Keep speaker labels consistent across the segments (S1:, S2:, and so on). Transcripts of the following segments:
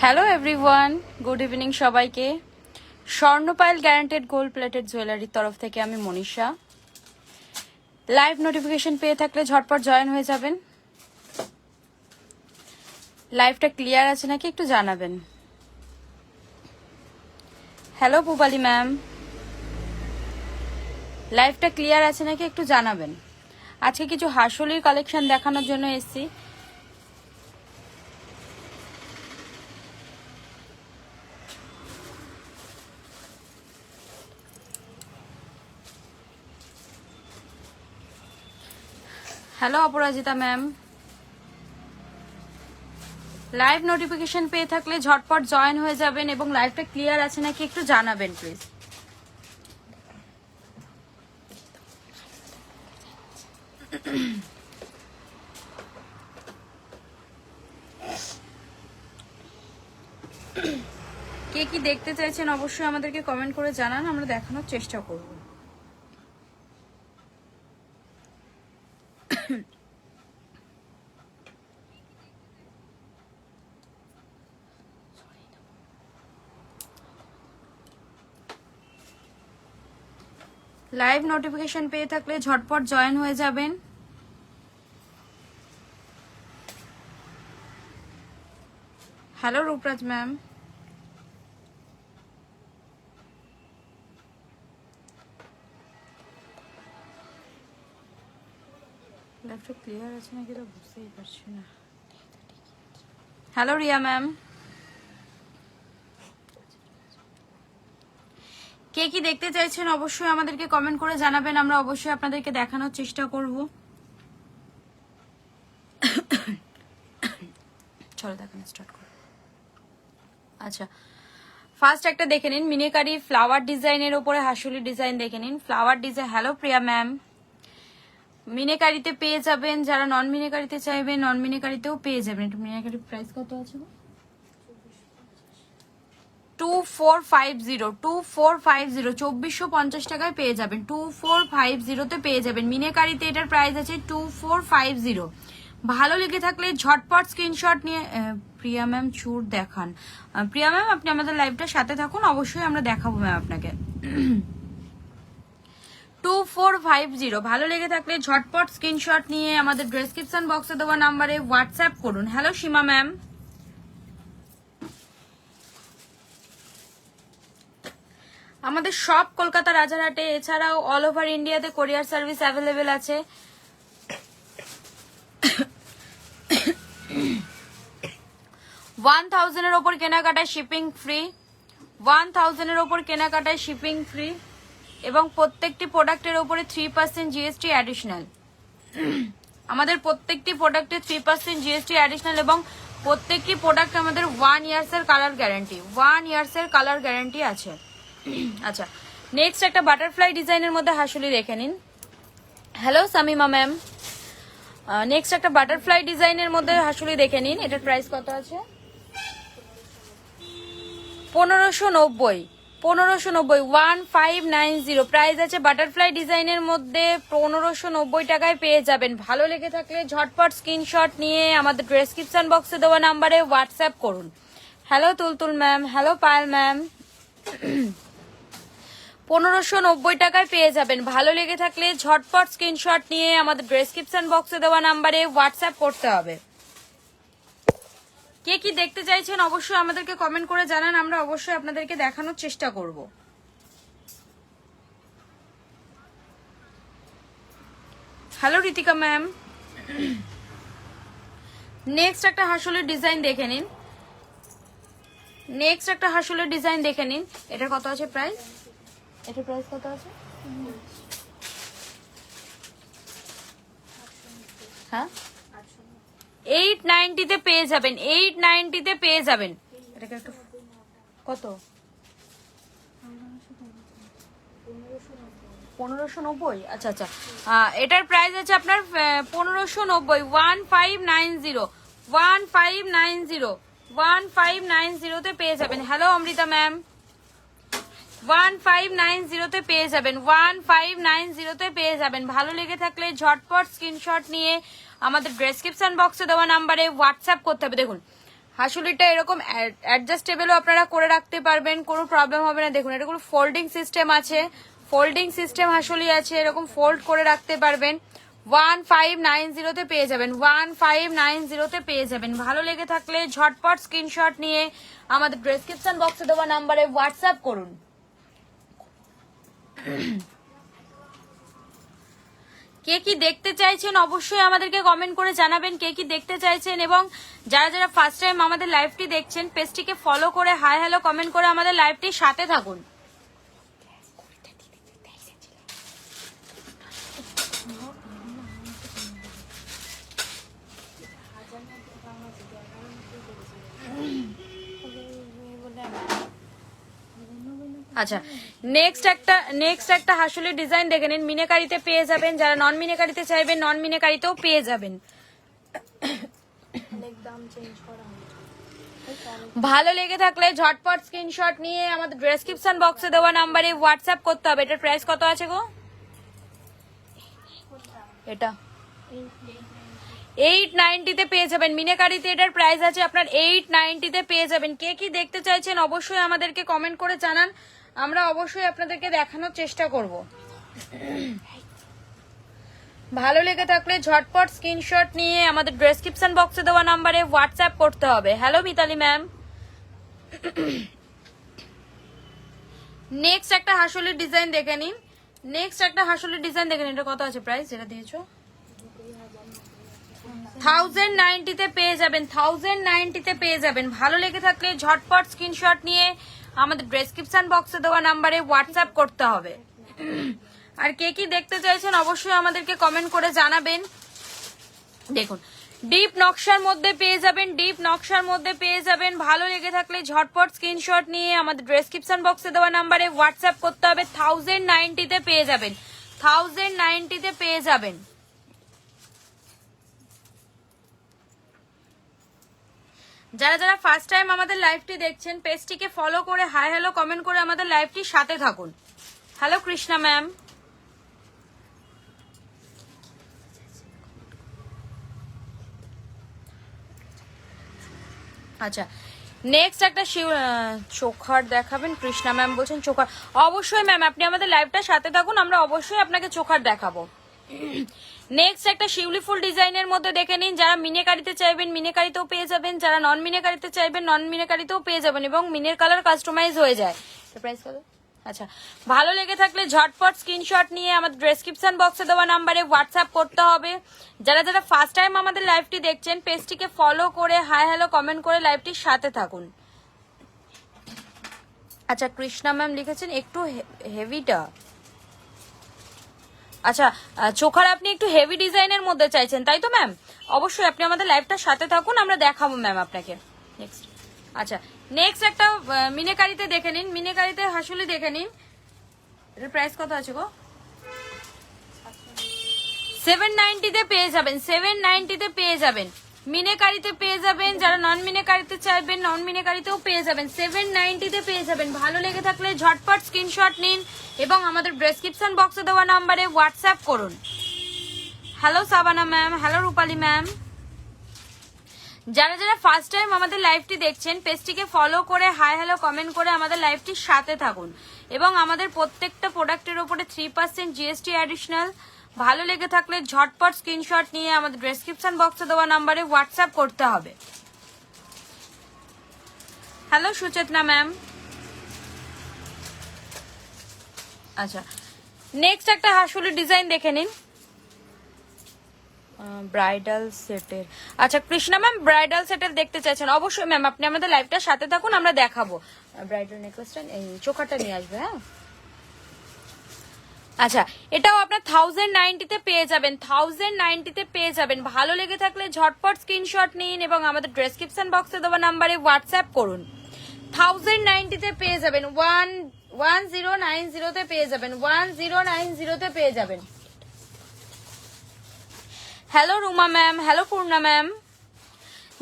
S1: Hello everyone, good evening সবাইকে। স্বর্ণপাইল guaranteed gold plated জুয়েলারির তরফ থেকে আমি মনীষা। লাইভ নোটিফিকেশন পেয়ে থাকলে ঝটপট জয়েন হয়ে যাবেন। লাইভটা ক্লিয়ার আছে নাকি একটু জানাবেন। হ্যালো পুবালি ম্যাম, লাইভটা ক্লিয়ার আছে নাকি একটু জানাবেন। আজকে কিছু হাসলির কালেকশন দেখানোর জন্য এসেছি। হ্যালো অপরাজিতা ম্যাম, লাইভ নোটিফিকেশন পেয়ে থাকলে ঝটপট জয়েন হয়ে যাবেন এবং লাইভটা ক্লিয়ার আছে নাকি একটু জানাবেন প্লিজ। কে কি দেখতে চাইছেন অবশ্যই আমাদেরকে কমেন্ট করে জানান, আমরা দেখানোর চেষ্টা করব। লাইভ নোটিফিকেশন পেয়ে থাকলে ঝটপট জয়েন হয়ে যাবেন। হ্যালো রূপরাজ ম্যাম, লাইভটা ক্লিয়ার আছে নাকি তো বুঝতেই পারছি না। হ্যালো রিয়া ম্যাম, কে কি দেখতে চাইছেন অবশ্যই আমাদেরকে কমেন্ট করে জানাবেন, আমরা অবশ্যই আপনাদেরকে দেখানোর চেষ্টা করব। চলো দেখানো স্টার্ট করো। আচ্ছা, ফার্স্ট একটা দেখে নিন, মিনিকারি ফ্লাওয়ার ডিজাইনের উপরে হাসুলি ডিজাইন দেখে নিন। ফ্লাওয়ার ডিজাইন, হ্যালো প্রিয়া ম্যাম, মিনিকারিতে পেয়ে যাবেন। যারা নন মিনিকারিতে চাইবেন নন মিনিকারিতেও পেয়ে যাবেন। একটু মিনিকারির প্রাইস কত আছে? 2450 2450 টাকায় পেয়ে যাবেন। 2450 পেয়ে যাবেন। মিনিকারিতে এটার প্রাইস আছে 2450। ভালো লেগে থাকলে ঝটপট স্ক্রিনশট নিয়ে প্রিয়া ম্যাম চুর দেখান। প্রিয়া ম্যাম আপনি আমাদের লাইভটার সাথে থাকুন, অবশ্যই আমরা দেখাবো ম্যাম আপনাকে। 2450 ভালো লেগে থাকলে ঝটপট স্ক্রিনশট নিয়ে আমাদের ডেসক্রিপশন বক্সে দেওয়া নাম্বারে হোয়াটসঅ্যাপ করুন। হ্যালো সীমা ম্যাম, আমাদের সব কলকাতা রাজারহাটে, এছাড়াও অল ওভার ইন্ডিয়াতে কোরিয়ার সার্ভিস অ্যাভেলেবেল আছে। $1000 এর ওপর কেনাকাটায় শিপিং ফ্রি, 1000 এর ওপর কেনাকাটায় শিপিং ফ্রি এবং প্রত্যেকটি প্রোডাক্টের উপরে 3% জিএসটি অ্যাডিশনাল। আমাদের প্রত্যেকটি প্রোডাক্টে 3% জিএসটি অ্যাডিশনাল এবং প্রত্যেকটি প্রোডাক্ট আমাদের 1 ইয়ার্সের কালার গ্যারান্টি, 1 ইয়ার্সের কালার গ্যারান্টি আছে। আচ্ছা, নেক্সট একটা বাটারফ্লাই ডিজাইনের মধ্যে হাসুলি দেখে নিন। হ্যালো সামিমা ম্যাম, নেক্সট একটা বাটারফ্লাই ডিজাইনের মধ্যে হাসুলি দেখে নিন। এটার প্রাইস কত আছে? 1590, 1590 প্রাইস আছে। বাটারফ্লাই ডিজাইনের মধ্যে 1590 টাকায় পেয়ে যাবেন। ভালো লেগে থাকলে ঝটপট স্ক্রিনশট নিয়ে আমাদের ডেসক্রিপশন বক্সে দেওয়া নাম্বারে হোয়াটসঅ্যাপ করুন। Hello Tultul ma'am, hello Payel ma'am, 1590 টাকায় পেয়ে যাবেন। ভালো লেগে থাকলে ঝটপট স্ক্রিনশট নিয়ে আমাদের ডেসক্রিপশন বক্সে দেওয়া নাম্বারে হোয়াটসঅ্যাপ করতে হবে। কে কি দেখতে চাইছেন অবশ্যই আমাদেরকে কমেন্ট করে জানান, আমরা অবশ্যই আপনাদেরকে দেখানোর চেষ্টা করব। হ্যালো রিতিকা ম্যাম, নেক্সট একটা হাসলের ডিজাইন দেখে নিন। নেক্সট একটা হাসলের ডিজাইন দেখে নিন। এটার কত আছে প্রাইস? এটার প্রাইস কত আছে? হ্যাঁ 890 পেয়ে যাবেন, 890 পেয়ে যাবেন। এটাকে একটু কত? 1590। আচ্ছা আচ্ছা, এটার প্রাইস আছে আপনার 1590, 1590, 1590 পেয়ে যাবেন। হ্যালো অমৃতা ম্যাম, 1590 পেয়ে যাবেন, 1590 পেয়ে যাবেন। ভালো লেগে থাকলে ঝটপট স্ক্রিনশট নিয়ে আমাদের ডেসক্রিপশন বক্সে দেওয়া নাম্বারে হোয়াটসঅ্যাপ করতে হবে। দেখুন হাসুলিটা এরকম অ্যাডজাস্টেবলও আপনারা করে রাখতে পারবেন, কোনো প্রবলেম হবে না। দেখুন এটা কোনো ফোল্ডিং সিস্টেম আছে, ফোল্ডিং সিস্টেম হাসুলি আছে, এরকম ফোল্ড করে রাখতে পারবেন। 1590 পেয়ে যাবেন, 1590 পেয়ে যাবেন। ভালো লেগে থাকলে ঝটপট স্ক্রিনশট নিয়ে আমাদের ডেসক্রিপশন বক্সে দেওয়া নাম্বারে হোয়াটসঅ্যাপ করুন। কে কি দেখতে চাইছেন অবশ্যই আমাদেরকে কমেন্ট করে জানাবেন কে কি দেখতে চাইছেন, এবং যারা যারা ফার্স্ট টাইম আমাদের লাইভটি দেখছেন পেজটিকে ফলো করে হাই হ্যালো কমেন্ট করে আমাদের লাইভটির সাথে থাকুন। আচ্ছা, নেক্সট একটা হাসুলির ডিজাইন দেখে নিন। মিনেকারিতে পেয়ে যাবেন, যারা নন মিনেকারিতে চাইবেন নন মিনেকারিতেও পেয়ে যাবেন। ভালো লেগে থাকলে ঝটপট স্ক্রিনশট নিয়ে আমাদের ডেসক্রিপশন বক্সে দেওয়া নাম্বারে হোয়াটসঅ্যাপ করতে হবে। এটার প্রাইস কত আছে গো? এটা 890 পেয়ে যাবেন। মিনেকারিতে এটার প্রাইস আছে আপনার 890 পেয়ে যাবেন। কে কি দেখতে চাইছেন অবশ্যই আমাদেরকে কমেন্ট করে জানান, আমরা অবশ্যই আপনাদেরকে দেখানোর চেষ্টা করব। ভালো লেগে থাকলে ঝটপট স্ক্রিনশট নিয়ে আমাদের ডেসক্রিপশন বক্সে দেওয়া নাম্বারে হোয়াটসঅ্যাপ করতে হবে। Hello Mitali ma'am. নেক্সট একটা হাসুলির ডিজাইন দেখে নিন, এটা কত আছে প্রাইস যেটা দিয়েছো? 1090 পেয়ে যাবেন, 1090 পেয়ে যাবেন। ভালো লেগে থাকলে ঝটপট স্ক্রিনশট নিয়ে আমাদের ডেসক্রিপশন বক্সে দেওয়া নাম্বারে হোয়াটসঅ্যাপ করতে হবে। আর কে কি দেখতে চাইছেন অবশ্যই আমাদেরকে কমেন্ট করে জানাবেন। দেখুন ডিপ নকশার মধ্যে পেয়ে যাবেন, ভালো লেগে থাকলে ঝটপট স্ক্রিনশট নিয়ে আমাদের ডেসক্রিপশন বক্সে দেওয়া নাম্বারে হোয়াটসঅ্যাপ করতে হবে। 1090 পেয়ে যাবেন, 1090 পেয়ে যাবেন। যারা যারা ফার্স্ট টাইম আমাদের লাইভটি দেখছেন পেজটিকে ফলো করে হাই হ্যালো কমেন্ট করে আমাদের লাইভটির সাথে থাকুন। Hello Krishna ma'am. আচ্ছা, নেক্সট একটা চোখার দেখাবেন কৃষ্ণা ম্যাম বলছেন। চোখার অবশ্যই ম্যাম, আপনি আমাদের লাইভটার সাথে থাকুন, আমরা অবশ্যই আপনাকে চোখার দেখাবো। নেক্সট একটা শিউলি ফুল ডিজাইনের মধ্যে দেখে নিন। যারা মিনেকারিতে চাইবেন মিনেকারিতেও পেয়ে যাবেন, যারা নন মিনেকারিতে চাইবেন নন মিনেকারিতেও পেয়ে যাবেন, এবং মিনের কালার কাস্টমাইজ হয়ে যায়। প্রাইস কত? আচ্ছা, ভালো লেগে থাকলে ঝটপট স্ক্রিনশট নিয়ে আমাদের ডেসক্রিপশন বক্সে দেওয়া নাম্বারে হোয়াটসঅ্যাপ করতে হবে। যারা যারা ফার্স্ট টাইম আমাদের লাইভটি দেখছেন পেজটিকে ফলো করে হাই হ্যালো কমেন্ট করে লাইভটির সাথে থাকুন। আচ্ছা, কৃষ্ণা ম্যাম লিখেছেন একটু হেভিটা। আচ্ছা, চোখার আপনি একটু হেভি ডিজাইনের মধ্যে চাইছেন তাই তো ম্যাম? অবশ্যই আপনি আমাদের লাইভটার সাথে থাকুন, আমরা দেখাবো ম্যাম আপনাকে। নেক্সট, আচ্ছা নেক্সট একটা মিনেকারিতে দেখে নিন, মিনেকারিতে হাসুলি দেখে নিন। এর প্রাইস কত আছে গো? 790 পেয়ে যাবেন, 790 পেয়ে যাবেন। মিনেকারিতে পেয়ে যাবেন, যারা নন মিনেকারিতে চাইবেন নন মিনেকারিতেও পেয়ে যাবেন, 790 পেয়ে যাবেন। ভালো লেগে থাকলে ঝটপট স্ক্রিনশট নিন এবং আমাদের ডেসক্রিপশন বক্সে দেওয়া নাম্বারে হোয়াটসঅ্যাপ করুন। হ্যালো সাবানা ম্যাম, হ্যালো রূপালী ম্যাম। যারা যারা ফার্স্ট টাইম আমাদের লাইভটি দেখছেন পেজটিকে ফলো করে হাই হ্যালো কমেন্ট করে আমাদের লাইভটির সাথে থাকুন, এবং আমাদের প্রত্যেকটা প্রোডাক্টের উপরে 3% জিএসটি অ্যাডিশনাল। ভালো লেগে থাকলে ঝটপট স্ক্রিনশট নিয়ে আমাদের ডেসক্রিপশন বক্সে দেওয়া নাম্বারে হোয়াটসঅ্যাপ করতে হবে। Hello Suchetana ma'am. আচ্ছা, নেক্সট একটা হাসুলির ডিজাইন দেখে নিন, ব্রাইডাল সেটের। আচ্ছা কৃষ্ণা ম্যাম, ব্রাইডাল সেটের দেখতে চাইছেন? অবশ্যই ম্যাম, আপনি আমাদের লাইভটার সাথে থাকুন, আমরা দেখাবো। ব্রাইডাল নেকলেসটা এই চোখাটা নিয়ে আসবে। হ্যাঁ, আচ্ছা এটাও আপনার 1090 পেয়ে যাবেন, 1090 পেয়ে যাবেন। ভালো লেগে থাকলে ঝটপট স্ক্রিনশট নিন এবং আমাদের ডেসক্রিপশন বক্সে দেওয়া নাম্বারে হোয়াটসঅ্যাপ করুন। 1090 পেয়ে যাবেন, 1090 পেয়ে যাবেন, 1090 পেয়ে যাবেন। Hello Ruma ma'am, hello Purna ma'am.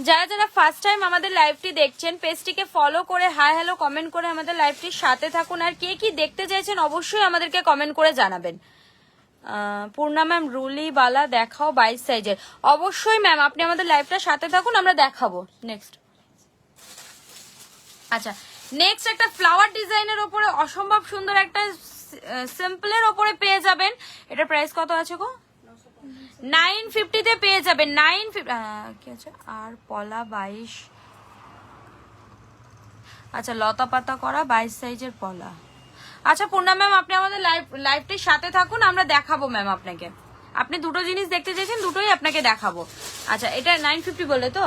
S1: যারা যারা ফার্স্ট টাইম আমাদের লাইভটি দেখছেন পেজটিকে ফলো করে হাই হ্যালো কমেন্ট করে আমাদের লাইভটির সাথে থাকুন। আর কে কি দেখতে চাইছেন অবশ্যই আমাদেরকে কমেন্ট করে জানাবেন। পূর্ণা ম্যাম, রুলি বালা দেখাও 22 সাইজের। অবশ্যই ম্যাম, আপনি আমাদের লাইভটার সাথে থাকুন, আমরা দেখাবো। নেক্সট, আচ্ছা, নেক্সট একটা ফ্লাওয়ার ডিজাইনের ওপরে অসম্ভব সুন্দর একটা সিম্পলের ওপরে পেয়ে যাবেন। এটার প্রাইস কত আছে গো? 950 তে পেয়ে যাবেন। 950 কি আছে আর পলা 22। আচ্ছা, লতা পাতা করা 22 সাইজের পলা। আচ্ছা পূর্ণা ম্যাম, আপনি আমাদের লাইভটির সাথে থাকুন, আমরা দেখাবো ম্যাম আপনাকে। আপনি দুটো জিনিস দেখতে চাইছেন, দুটোই আপনাকে দেখাবো। আচ্ছা, এটা 950 বলে তো?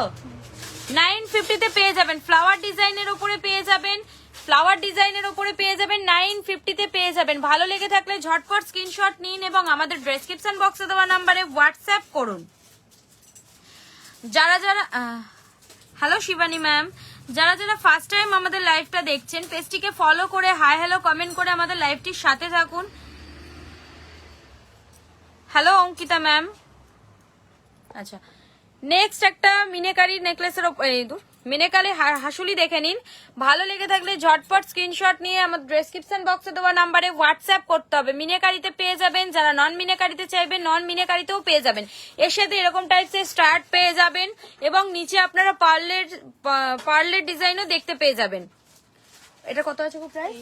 S1: 950 তে পেয়ে যাবেন। ফ্লাওয়ার ডিজাইনের উপরে পেয়ে যাবেন, ফ্লাওয়ার ডিজাইনের উপরে পেয়ে যাবেন। 950 তে পেয়ে যাবেন। ভালো লেগে থাকলে ঝটপট স্ক্রিনশট নিন এবং আমাদের ডেসক্রিপশন বক্সে দেওয়া নাম্বারে হোয়াটসঅ্যাপ করুন। যারা যারা হ্যালো শিবানী ম্যাম, যারা যারা ফার্স্ট টাইম আমাদের লাইভটা দেখছেন, পেজটিকে ফলো করে হাই হ্যালো কমেন্ট করে আমাদের লাইভটির সাথে থাকুন। Hello Ankita ma'am. আচ্ছা, নেক্সট একটা মিনেকারি নেকলেসের মিনেকারি হাসুলি দেখে নিন। ভালো লেগে থাকলে ঝটপট স্ক্রিনশট নিয়ে আমাদের ডেসক্রিপশন বক্সে দেওয়া নাম্বারে হোয়াটসঅ্যাপ করতে হবে। মিনেকারিতে পেয়ে যাবেন, যারা নন মিনেকারিতে চাইবেন নন মিনেকারিতেও পেয়ে যাবেন। এর সাথে এরকম টাইপসের স্টার্ট পেয়ে যাবেন এবং নিচে আপনারা পার্লের ডিজাইনও দেখতে পেয়ে যাবেন। এটা কত আছে প্রাইস?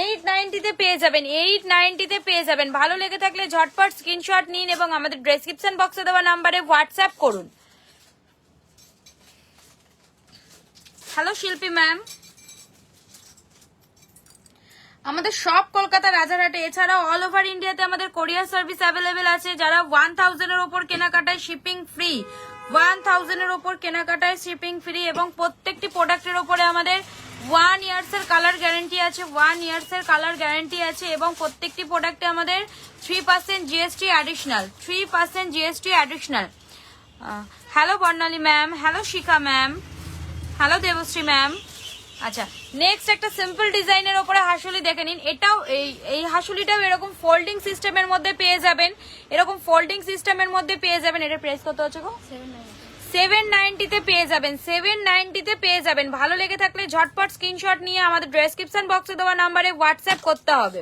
S1: 890 তে পেয়ে যাবেন। 890 তে পেয়ে যাবেন। ভালো লেগে থাকলে ঝটপট স্ক্রিনশট নিন এবং আমাদের ডেসক্রিপশন বক্সে দেওয়া নাম্বারে হোয়াটসঅ্যাপ করুন। হ্যালো শিল্পী ম্যাম, আমাদের সব কলকাতা রাজারহাটে, এছাড়াও অল ওভার ইন্ডিয়াতে আমাদের কোরিয়ার সার্ভিস অ্যাভেলেবেল আছে। যারা 1000 এর উপর কেনাকাটায় শিপিং ফ্রি, 1000 এর উপর কেনাকাটায় শিপিং ফ্রি এবং প্রত্যেকটি প্রোডাক্টের উপরে আমাদের 1 ইয়ার্স এর কালার গ্যারান্টি আছে। 1 ইয়ার্স এর কালার গ্যারান্টি আছে এবং প্রত্যেকটি প্রোডাক্টে আমাদের 3% GST additional, 3% GST additional. Hello Barnali ma'am, hello Shikha ma'am, hello Debashree ma'am. আচ্ছা, নেক্সট একটা সিম্পল ডিজাইনের উপরে হাসুলি দেখে নিন। এটাও এই হাসুলিটাও এরকম ফোল্ডিং সিস্টেমের মধ্যে পেয়ে যাবেন, এরকম ফোল্ডিং সিস্টেমের মধ্যে পেয়ে যাবেন। এটার প্রাইস কত আছে গো? 790 তে পেয়ে যাবেন। 790 তে পেয়ে যাবেন। ভালো লেগে থাকলে ঝটপট স্ক্রিনশট নিয়ে আমাদের ডেসক্রিপশন বক্সে দেওয়া নাম্বারে হোয়াটসঅ্যাপ করতে হবে।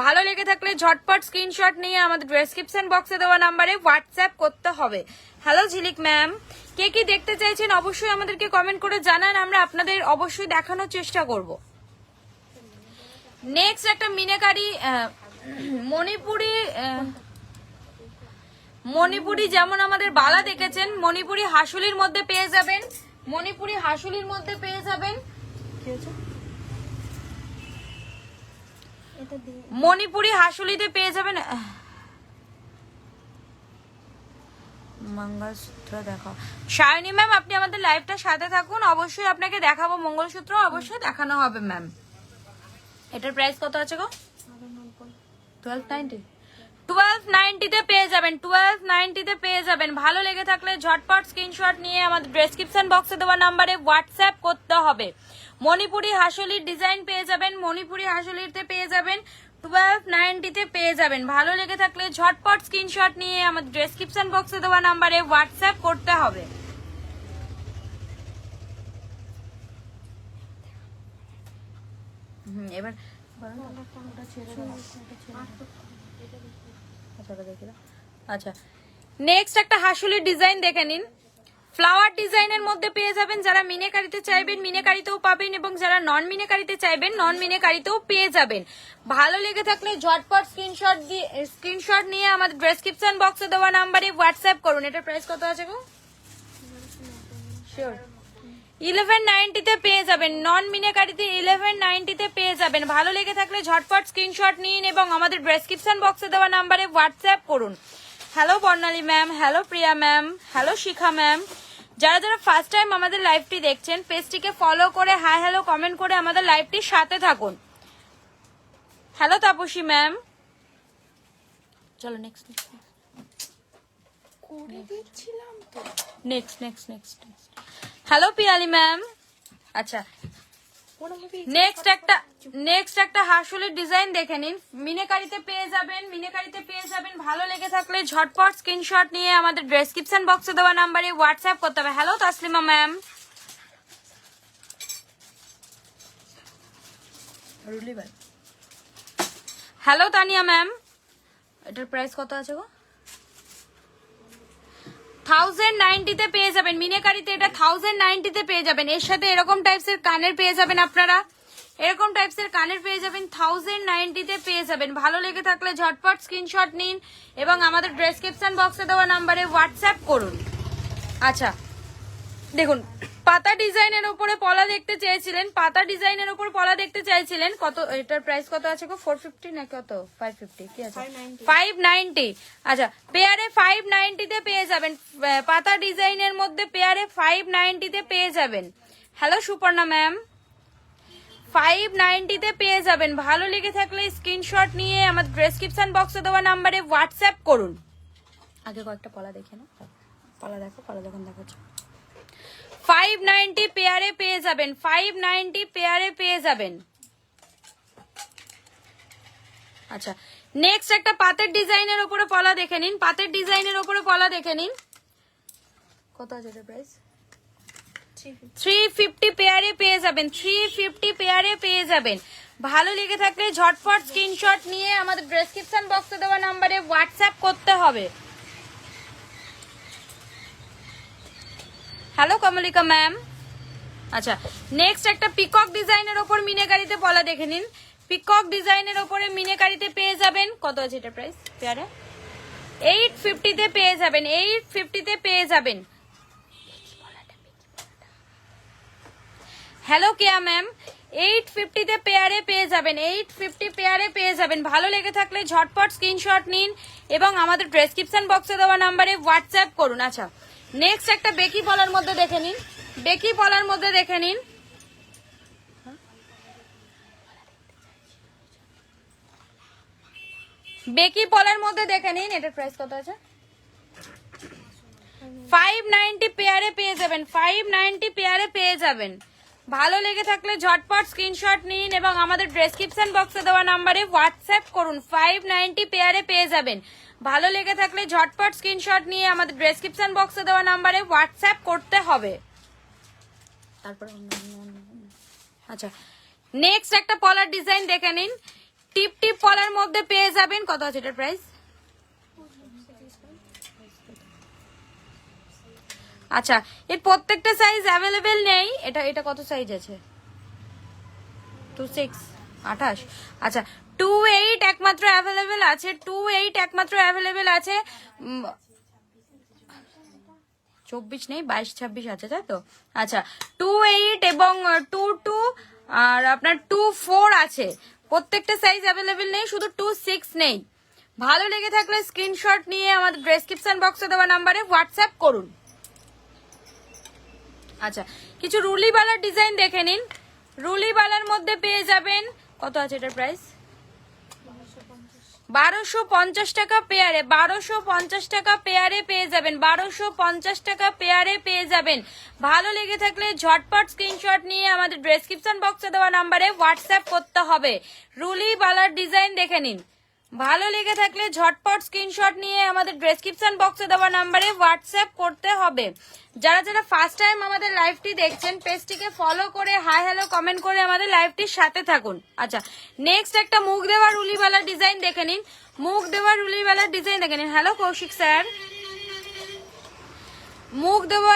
S1: ভালো লেগে থাকলে ঝটপট স্ক্রিনশট নিয়ে আমাদের ডেসক্রিপশন বক্সে দেওয়া নাম্বারে হোয়াটসঅ্যাপ করতে হবে। হ্যালো ঝিলিক ম্যাম, কে কি দেখতে চাইছেন অবশ্যই আমাদেরকে কমেন্ট করে জানান, আমরা আপনাদের অবশ্যই দেখানোর চেষ্টা করব। নেক্সট একটা মিনাকারি মণিপুরি যেমন আমাদের বালা দেখেছেন, মণিপুরি হাসুলির মধ্যে পেয়ে যাবেন। মণিপুরি হাসুলির মধ্যে পেয়ে যাবেন। মণিপুরি হাসুলিতে পেয়ে যাবেন। মঙ্গলসূত্র দেখো শায়নি ম্যাম, আপনি আমাদের লাইভটার সাথে থাকুন, অবশ্যই আপনাকে দেখাবো। মঙ্গলসূত্র অবশ্যই দেখানো হবে ম্যাম। এটার প্রাইস কত আছে গো? 1290। 1290 তে পেয়ে যাবেন। 1290 তে পেয়ে যাবেন। ভালো লেগে থাকলে ঝটপট স্ক্রিনশট নিয়ে আমাদের ডেসক্রিপশন বক্সে দেওয়া নাম্বারে হোয়াটসঅ্যাপ করতে হবে। মণিপুরি হাসুলির ডিজাইন পেয়ে যাবেন, মণিপুরি হাসুলিতে পেয়ে যাবেন। 1290 তে পেয়ে যাবেন। ভালো লেগে থাকলে ঝটপট স্ক্রিনশট নিয়ে আমাদের ডেসক্রিপশন বক্সে দেওয়া নাম্বারে হোয়াটসঅ্যাপ করতে হবে। এবার আচ্ছা, নেক্সট একটা হাসুলির ডিজাইন দেখে নিন। ফ্লাওয়ার ডিজাইনের মধ্যে পেয়ে যাবেন। যারা মিনেকারিতে চাইবেন মিনেকারিতেও পাবেন এবং যারা নন মিনেকারিতে চাইবেন নন মিনেকারিতেও পেয়ে যাবেন। ভালো লেগে থাকলে ঝটপট স্ক্রিনশট নিয়ে আমাদের ডেসক্রিপশন বক্সে দেওয়া নাম্বারে হোয়াটসঅ্যাপ করুন। এটার প্রাইস কত আছে গো? শিওর 1190 তে পেয়ে যাবেন। নন মিনেকারিতে 1190 তে পেয়ে যাবেন। ভালো লেগে থাকলে ঝটপট স্ক্রিনশট নিন এবং আমাদের ডেসক্রিপশন বক্সে দেওয়া নাম্বারে হোয়াটসঅ্যাপ করুন। হ্যালো বর্ণালী ম্যাম, হ্যালো প্রিয়া ম্যাম, হ্যালো শিখা ম্যাম। যারা যারা ফার্স্ট টাইম আমাদের লাইভটি দেখছেন, পেজটিকে ফলো করে হাই হ্যালো কমেন্ট করে আমাদের লাইভটির সাথে থাকুন। হ্যালো তাপসী ম্যাম, চলো next next. Hello Piyali ma'am. আচ্ছা, নেক্সট একটা হাসুলির ডিজাইন দেখে নিন। মিনেকারিতে পেয়ে যাবেন, মিনেকারিতে পেয়ে যাবেন। ভালো লেগে থাকলে ঝটপট স্ক্রিনশট নিয়ে আমাদের ডেসক্রিপশন বক্সে দেওয়া নাম্বারে হোয়াটসঅ্যাপ করতে হবে। Hello Taslima ma'am, hello Tania ma'am. এটার প্রাইস কত আছে গো? 1090 পেয়ে যাবেন মিনাকারিতে, এটা 1090 পেয়ে যাবেন। এর সাথে এরকম টাইপসের কানের পেয়ে যাবেন আপনারা, এরকম টাইপসের কানের পেয়ে যাবেন 1090 পেয়ে যাবেন। ভালো লেগে থাকলে ঝটপট স্ক্রিনশট নিন এবং আমাদের ডেসক্রিপশন বক্সে দেওয়া নাম্বারে হোয়াটসঅ্যাপ করুন। আচ্ছা দেখুন, পাতা ডিজাইনের উপরে পলা দেখতে চেয়েছিলেন, পাতা ডিজাইনের উপর পলা দেখতে চাইছিলেন। কত এটার প্রাইস কত আছে গো? 450 না কত? 550 কি আছে? 590। আচ্ছা পেয়ারে 590 তে পেয়ে যাবেন, পাতা ডিজাইনের মধ্যে পেয়ারে 590 তে পেয়ে যাবেন। হ্যালো সুপর্ণা ম্যাম, 590 তে পেয়ে যাবেন। ভালো লেগে থাকলে স্ক্রিনশট নিয়ে আমার ডেসক্রিপশন বক্সে দেওয়া নাম্বারে হোয়াটসঅ্যাপ করুন। আগে কয়েকটা পলা দেখে না, পলা দেখো, পলা যখন দেখাচ্ছ। 590 পেয়ারে পেয়ে যাবেন, 590 পেয়ারে পেয়ে যাবেন। আচ্ছা নেক্সট একটা পাতের ডিজাইনের উপরে পলা দেখে নিন, পাতের ডিজাইনের উপরে পলা দেখে নিন। কত আছে এটার প্রাইস? 350 পেয়ারে পেয়ে যাবেন, 350 পেয়ারে পেয়ে যাবেন। ভালো লেগে থাকলে ঝটপট স্ক্রিনশট নিয়ে আমাদের ডেসক্রিপশন বক্সে দেওয়া নাম্বারে হোয়াটসঅ্যাপ করতে হবে। Hello Kamalika ma'am. আচ্ছা নেক্সট একটা পিকক ডিজাইনের ওপর মিনাকারিতে পলা দেখে নিন, পিকক ডিজাইনের ওপরে মিনাকারিতে পেয়ে যাবেন। কত আছে এটা প্রাইস পেয়ারে? 850 তে পেয়ে যাবেন, 850 তে পেয়ে যাবেন। হ্যালো কেয়া ম্যাম, 850 তে পেয়ারে পেয়ে যাবেন, 850 পেয়ারে পেয়ে যাবেন। ভালো লেগে থাকলে ঝটপট স্ক্রিনশট নিন এবং আমাদের ডেসক্রিপশন বক্সে দেওয়া নাম্বারে হোয়াটসঅ্যাপ করুন। আচ্ছা নেক্সট একটা বেকি পলার মধ্যে দেখে নিন, বেকি পলার মধ্যে দেখে নিন। বেকি পলার মধ্যে দেখে নিন, এটার প্রাইস কত আছে? 590 পেয়ারে পেয়ে যাবেন, 590 পেয়ারে পেয়ে যাবেন। ভালো লেগে থাকলে ঝটপট স্ক্রিনশট নিন এবং আমাদের ডেসক্রিপশন বক্সে দেওয়া নাম্বারে হোয়াটসঅ্যাপ করুন। 590 পেয়ারে পেয়ে যাবেন। ভালো লেগে থাকলে ঝটপট স্ক্রিনশট নিয়ে আমাদের ডেসক্রিপশন বক্সে দেওয়া নাম্বারে হোয়াটসঅ্যাপ করতে হবে। তারপর আচ্ছা নেক্সট একটা পলার ডিজাইন দেখে নিন, টিপ টিপ পলার মধ্যে পেয়ে যাবেন। কত আছে এটার প্রাইস? আচ্ছা এর প্রত্যেকটা সাইজ অ্যাভেলেবেল নেই। এটা এটা কত সাইজ আছে? 26 28। আচ্ছা 28 একমাত্র অ্যাভেলেবেল আছে, 28 একমাত্র অ্যাভেলেবেল আছে। 24 নেই, 22 26 আছে তাই তো? আচ্ছা 28 এবং 22 আর আপনার 24 আছে। প্রত্যেকটা সাইজ অ্যাভেলেবেল নেই, শুধু 26 নেই। ভালো লেগে থাকলে স্ক্রিনশট নিয়ে আমাদের ডেসক্রিপশন বক্সে দেওয়া নাম্বারে হোয়াটসঅ্যাপ করুন। আচ্ছা কিছু রুলি বালার ডিজাইন দেখে নিন, রুলি বালার মধ্যে পেয়ে যাবেন। কত আছে এটার প্রাইস? 1250 টাকা পেয়ারে, 1250 টাকা পেয়ারে পেয়ে যাবেন, 1250 টাকা পেয়ারে পেয়ে যাবেন। ভালো লেগে থাকলে ঝটপট স্ক্রিনশট নিয়ে আমাদের ডেসক্রিপশন বক্সে দেওয়া নাম্বারে হোয়াটসঅ্যাপ করতে হবে। রুলি বালার ডিজাইন দেখে নিন। ভালো লেগে থাকলে ঝটপট স্ক্রিনশট নিয়ে আমাদের ডেসক্রিপশন বক্সে দেওয়া নাম্বারে হোয়াটসঅ্যাপ করতে হবে। যারা যারা ফার্স্ট টাইম আমাদের লাইভটি দেখছেন পেজটিকে ফলো করে হাই হ্যালো কমেন্ট করে আমাদের লাইভটির সাথে থাকুন। আচ্ছা নেক্সট একটা মুখ দেওয়া রুলিওয়ালা ডিজাইন দেখে নিন, মুখ দেওয়া রুলিওয়ালা ডিজাইন দেখে নিন। হ্যালো কৌশিক স্যার, মুখ দেওয়া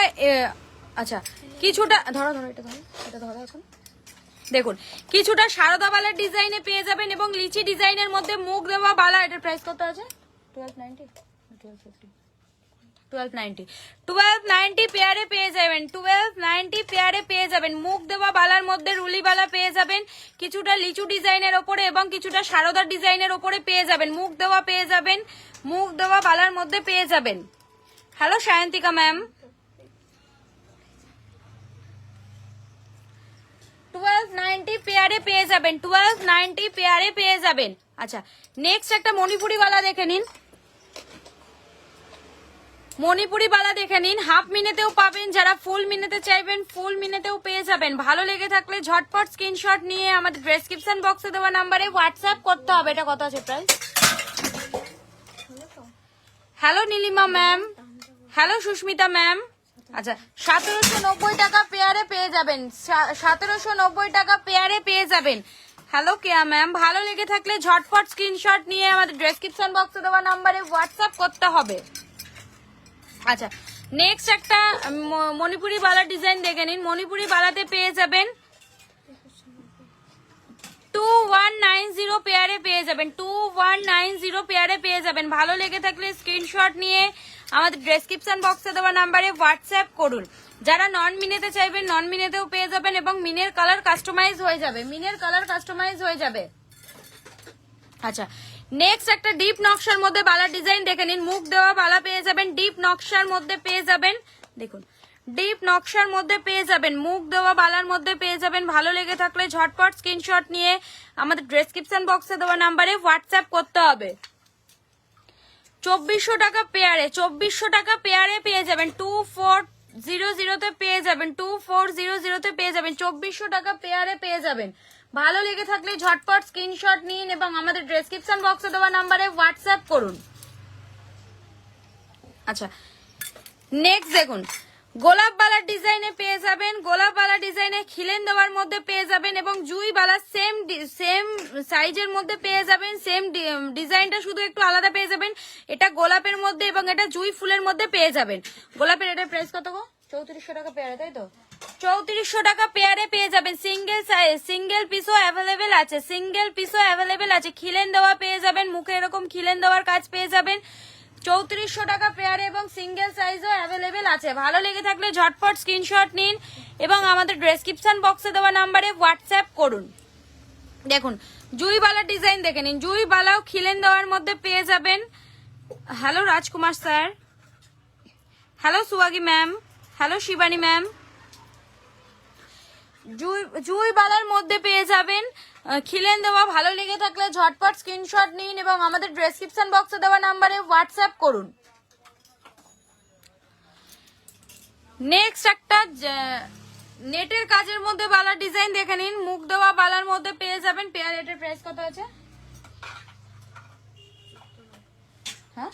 S1: আচ্ছা কিছুটা ধরো ধরো, এটা ধরো, এটা ধরো এখন। দেখুন কিছুটা সারদা বালার ডিজাইনে পেয়ে যাবেন এবং লিচি ডিজাইনের মধ্যে মুখ দেওয়া বালা। এটার প্রাইস কত আছে? 1290 পেয়ারে পেয়ে যাবেন, 1290 পেয়ারে পেয়ে যাবেন। মুখ দেওয়া বালার মধ্যে রুলি বালা পেয়ে যাবেন, কিছুটা লিচু ডিজাইনের ওপরে এবং কিছুটা সারদার ডিজাইনের ওপরে পেয়ে যাবেন। মুখ দেওয়া পেয়ে যাবেন, মুখ দেওয়া বালার মধ্যে পেয়ে যাবেন। হ্যালো সায়ন্তিকা ম্যাম, 1290 পেয়ারে পেয়ে যাবেন, 1290 পেয়ারে পেয়ে যাবেন। আচ্ছা নেক্সট একটা মণিপুরি বালা দেখে নিন, মণিপুরি বালা দেখে নিন। হাফ মিনেতেও পাবেন, যারা ফুল মিনেতে চাইবেন ফুল মিনেতেও পেয়ে যাবেন। ভালো লেগে থাকলে ঝটপট স্ক্রিনশট নিয়ে আমাদের ডেসক্রিপশন বক্সে দেওয়া নাম্বারে হোয়াটসঅ্যাপ করতে হবে। এটা কত আছে price? Hello Nilima ma'am, hello Sushmita ma'am. আচ্ছা 1790 টাকা পেয়ারে পেয়ে যাবেন, 1790 টাকা পেয়ারে পেয়ে যাবেন। হ্যালো কেয়া ম্যাম, ভালো লেগে থাকলে ঝটপট স্ক্রিনশট নিয়ে আমাদের ডেসক্রিপশন বক্সে দেওয়া নাম্বারে হোয়াটসঅ্যাপ করতে হবে। আচ্ছা নেক্সট একটা মণিপুরি বালার ডিজাইন দেখে নিন। মণিপুরি বালাতে পেয়ে যাবেন 2190 পেয়ারে পেয়ে যাবেন, 2190 পেয়ারে পেয়ে যাবেন। ভালো লেগে থাকলে স্ক্রিনশট নিয়ে আমাদের ডেসক্রিপশন বক্সে দেওয়া নাম্বারে হোয়াটসঅ্যাপ করুন। যারা নন মিনেতে চাইবেন নন মিনেতেও পেয়ে যাবেন এবং মিনের কালার কাস্টমাইজ হয়ে যাবে, মিনের কালার কাস্টমাইজ হয়ে যাবে। আচ্ছা, নেক্সট একটা ডিপ নকশার মধ্যে বালার ডিজাইন দেখে নিন। মুখ দেওয়া বালা পেয়ে যাবেন, ডিপ নকশার মধ্যে পেয়ে যাবেন। দেখুন, ডিপ নকশার মধ্যে পেয়ে যাবেন, মুখ দেওয়া বালার মধ্যে পেয়ে যাবেন। ভালো লেগে থাকলে ঝটপট স্ক্রিনশট নিয়ে আমাদের ডেসক্রিপশন বক্সে দেওয়া নাম্বারে হোয়াটসঅ্যাপ করতে হবে। 2400 টাকা পেয়ারে, 2400 টাকা পেয়ারে পেয়ে যাবেন, 2400 তে পেয়ে যাবেন, 2400 তে পেয়ে যাবেন, 2400 টাকা পেয়ারে পেয়ে যাবেন। ভালো লেগে থাকলে ঝটপট স্ক্রিনশট নিন এবং আমাদের ডেসক্রিপশন বক্সে দেওয়া নাম্বারে হোয়াটসঅ্যাপ করুন। আচ্ছা, নেক্সট দেখুন, গোলাপ বালার ডিজাইনে পেয়ে যাবেন, গোলাপ বালা ডিজাইনে খিলেন দেওয়ার মধ্যে পেয়ে যাবেন এবং জুই বালা সেম সাইজের মধ্যে পেয়ে যাবেন। সেম ডিজাইনটা শুধু একটু আলাদা পেয়ে যাবেন। এটা গোলাপের মধ্যে এবং এটা জুই ফুলের মধ্যে পেয়ে যাবেন। গোলাপের এটা প্রাইস কত গো? 3400 টাকা পেয়ারে, তাই তো? 3400 টাকা পেয়ারে পেয়ে যাবেন। সিঙ্গেল পিসও অ্যাভেলেবেল আছে, সিঙ্গেল পিসও অ্যাভেলেবেল আছে। খিলেন দেওয়া পেয়ে যাবেন, মুখে এরকম খিলেন দেওয়ার কাজ পেয়ে যাবেন। 3400 টাকা পেয়ারে এবং সিঙ্গেল সাইজও অ্যাভেলেবেল আছে। ভালো লেগে থাকলে ঝটপট স্ক্রিনশট নিন এবং আমাদের ডেসক্রিপশন বক্সে দেওয়া নাম্বারে হোয়াটসঅ্যাপ করুন। দেখুন, জুই বালার ডিজাইন দেখে নিন। জুই বালাও খিলেন দেওয়ার মধ্যে পেয়ে যাবেন। Hello Rajkumar sir, hello Suyagi ma'am, hello Shivani ma'am. জুই বালার মধ্যে পেয়ে যাবেন, খিলেন দেওয়া। ভালো লেগে থাকলে ঝটপট স্ক্রিনশট নিন এবং আমাদের ডেসক্রিপশন বক্সে দেওয়া নাম্বারে হোয়াটসঅ্যাপ করুন। নেক্সট একটা নেটের কাজের মধ্যে বালার ডিজাইন দেখে নিন। মুখ দেওয়া বালার মধ্যে পেয়ে যাবেন। পেয়ার এটার প্রাইস কত আছে? হ্যাঁ,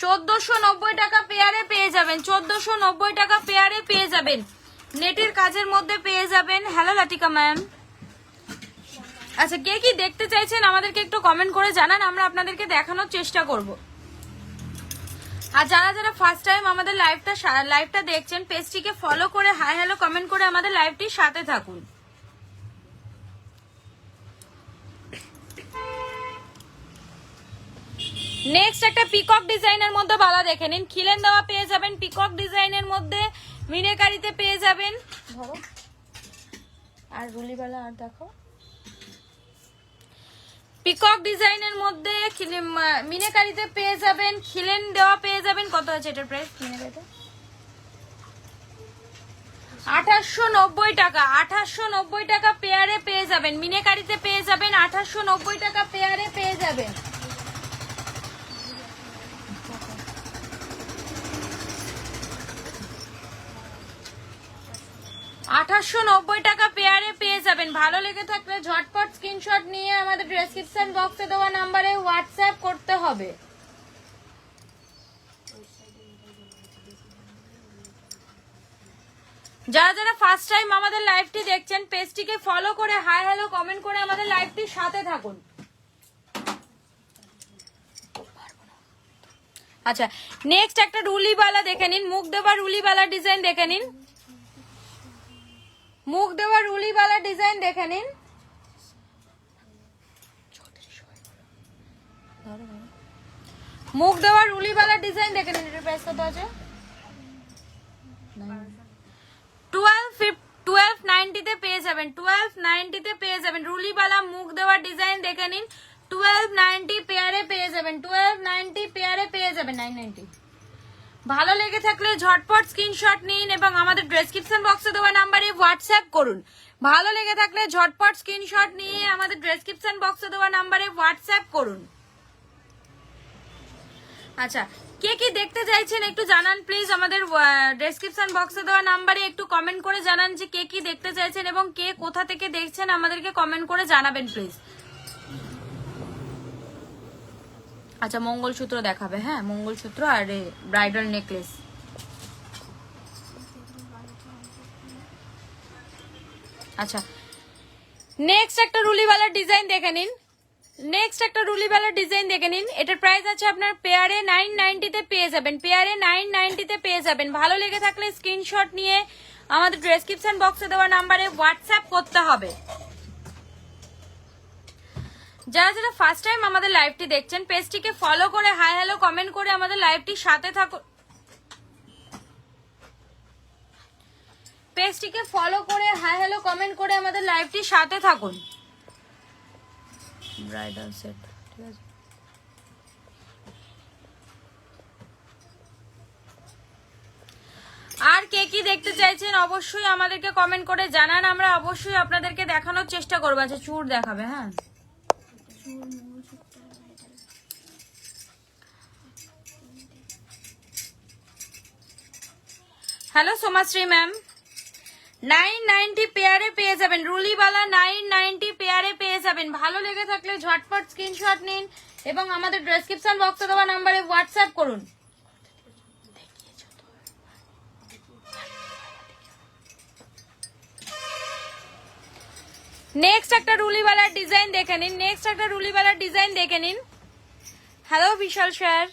S1: 1490 টাকা পেয়ারে পেয়ে যাবেন, 1490 টাকা পেয়ারে পেয়ে যাবেন। নেটের কাজের মধ্যে পেয়ে যাবেন। Hello Latika ma'am. আচ্ছা, কে কি দেখতে চাইছেন আমাদেরকে একটু কমেন্ট করে জানান, আমরা আপনাদেরকে দেখানোর চেষ্টা করব। আর যারা যারা ফার্স্ট টাইম আমাদের লাইভটা দেখছেন, পেজটিকে ফলো করে হাই হ্যালো কমেন্ট করে আমাদের লাইভটির সাথে থাকুন। নেক্সট একটা পিকক ডিজাইনের মধ্যে বালা দেখে নিন। খিলেন দেওয়া পেয়ে যাবেন, পিকক ডিজাইনের মধ্যে মিনেকারিতে পেয়ে যাবেন। ধরো আর রুলিবালা আর দেখো, পিকক ডিজাইনের মধ্যে মিনেকারিতে পেয়ে যাবেন, খিলেন দেওয়া পেয়ে যাবেন। কত আছে এটার প্রাইস মিনেকারিতে? 2890 টাকা, 2890 টাকা পেয়ারে পেয়ে যাবেন। মিনেকারিতে পেয়ে যাবেন, 2890 টাকা পেয়ারে পেয়ে যাবেন। টাকা পেয়ারে পেয়ে যাবেন। ভালো লেগে থাকলে ঝটপট স্ক্রিনশট নিয়ে আমাদের ডেসক্রিপশন বক্সে দেওয়া নাম্বারে হোয়াটসঅ্যাপ করতে হবে। যারা যারা ফার্স্ট টাইম আমাদের লাইভটি দেখছেন, পেজটিকে ফলো করে হাই হ্যালো কমেন্ট করে আমাদের লাইভটির সাথে থাকুন। আচ্ছা, নেক্সট একটা রুলিবালা দেখে নিন। মুখ দেওয়া রুলিবালা ডিজাইন দেখে নিন। মুখ দেওয়া রুলিবালা ডিজাইন দেখে নিন। মুখ দেওয়া রুলিবালা ডিজাইন দেখে নিন। এটার প্রাইস কত আছে? 1290 তে পেয়ে যাবেন, 1290 তে পেয়ে যাবেন। রুলিবালা মুখ দেওয়া ডিজাইন দেখে নিন। 1290 পেয়ারে পেয়ে যাবেন, 1290 পেয়ারে পেয়ে যাবেন। 990। ভালো লেগে থাকলে ঝটপট স্ক্রিনশট নিন এবং আমাদের ডেসক্রিপশন বক্সে দেওয়া নাম্বারে হোয়াটসঅ্যাপ করুন। ভালো লেগে থাকলে ঝটপট স্ক্রিনশট নিয়ে আমাদের ডেসক্রিপশন বক্সে দেওয়া নাম্বারে হোয়াটসঅ্যাপ করুন। আচ্ছা, কে কি দেখতে চাইছেন একটু জানান প্লিজ। আমাদের ডেসক্রিপশন বক্সে দেওয়া নাম্বারে একটু কমেন্ট করে জানান যে কে কি দেখতে চাইছেন এবং কে কোথা থেকে দেখছেন, আমাদেরকে কমেন্ট করে জানাবেন প্লিজ। আচ্ছা, মঙ্গলসূত্র দেখাবে। হ্যাঁ, মঙ্গলসূত্র আর ব্রাইডাল নেকলেস। আচ্ছা, নেক্সট একটা রুলিওয়ালার ডিজাইন দেখে নিন। নেক্সট একটা রুলি বেলার ডিজাইন দেখে নিন, এটার প্রাইস আছে আপনার পেয়ারে 990 তে পেয়ে যাবেন, পেয়ারে 990 তে পেয়ে যাবেন। ভালো লেগে থাকলে স্ক্রিনশট নিয়ে আমাদের ডেসক্রিপশন বক্সে দেওয়া নাম্বারে হোয়াটসঅ্যাপ করতে হবে। যারা যারা ফার্স্ট টাইম আমাদের লাইভটি দেখছেন, পেজটিকে ফলো করে হাই হ্যালো কমেন্ট করে আমাদের লাইভটির সাথে থাকুন, পেজটিকে ফলো করে হাই হ্যালো কমেন্ট করে আমাদের লাইভটির সাথে থাকুন। ব্রাইডাল সেট, ঠিক আছে। আর কে কি দেখতে চাইছেন অবশ্যই আমাদেরকে কমেন্ট করে জানান, আমরা অবশ্যই আপনাদেরকে দেখানোর চেষ্টা করবো। আচ্ছা চুর দেখাবে, হ্যাঁ হ্যালো সোমাশ্রী ম্যাম, 990 পেয়ারে পেয়ে যাবেন, রুলিওয়ালা 990 পেয়ারে পেয়ে যাবেন। ভালো লেগে থাকলে ঝটপট স্ক্রিনশট নিন এবং আমাদের ডেসক্রিপশন বক্সে দেওয়া নাম্বারে হোয়াটসঅ্যাপ করুন। নেক্সট একটা রুলিওয়ালার ডিজাইন দেখে নিন, নেক্সট একটা রুলিওয়ালার ডিজাইন দেখে নিন। Hello Bishal sir,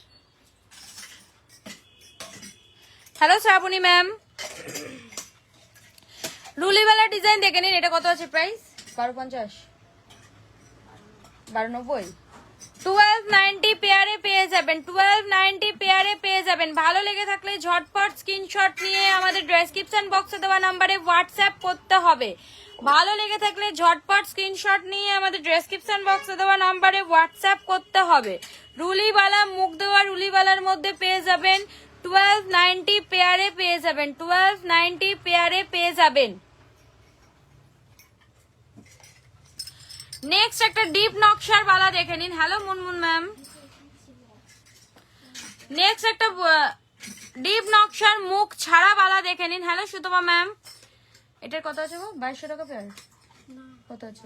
S1: hello Shraboni ma'am, রুলিওয়ালা ডিজাইন দেখে নিন। এটা কত আছে প্রাইস? 1250, 1290, 1290 পেয়ারে পেয়ে যাবেন, 1290 পেয়ারে পেয়ে যাবেন। ভালো লেগে থাকলে ঝটপট স্ক্রিনশট নিয়ে আমাদের ডেসক্রিপশন বক্সে দেওয়া নাম্বারে হোয়াটসঅ্যাপ করতে হবে। ভালো লেগে থাকলে ঝটপট স্ক্রিনশট নিয়ে আমাদের ডেসক্রিপশন বক্সে দেওয়া নাম্বারে হোয়াটসঅ্যাপ করতে হবে। রুলিওয়ালা মুখ দেওয়া রুলিওয়ালার মধ্যে পেয়ে যাবেন 1290 পেয়ারে পেয়ে যাবেন, 1290 পেয়ারে পেয়ে যাবেন। নেক্সট একটা ডিপ নকশার বালা দেখে নিন। হ্যালো মুনমুন ম্যাম, নেক্সট একটা ডিপ নকশার মুখ ছাড়া বালা দেখে নিন। হ্যালো সুতমা ম্যাম, এটার কত আছে গো? 2200 টাকা পেয়ার, কত আছে?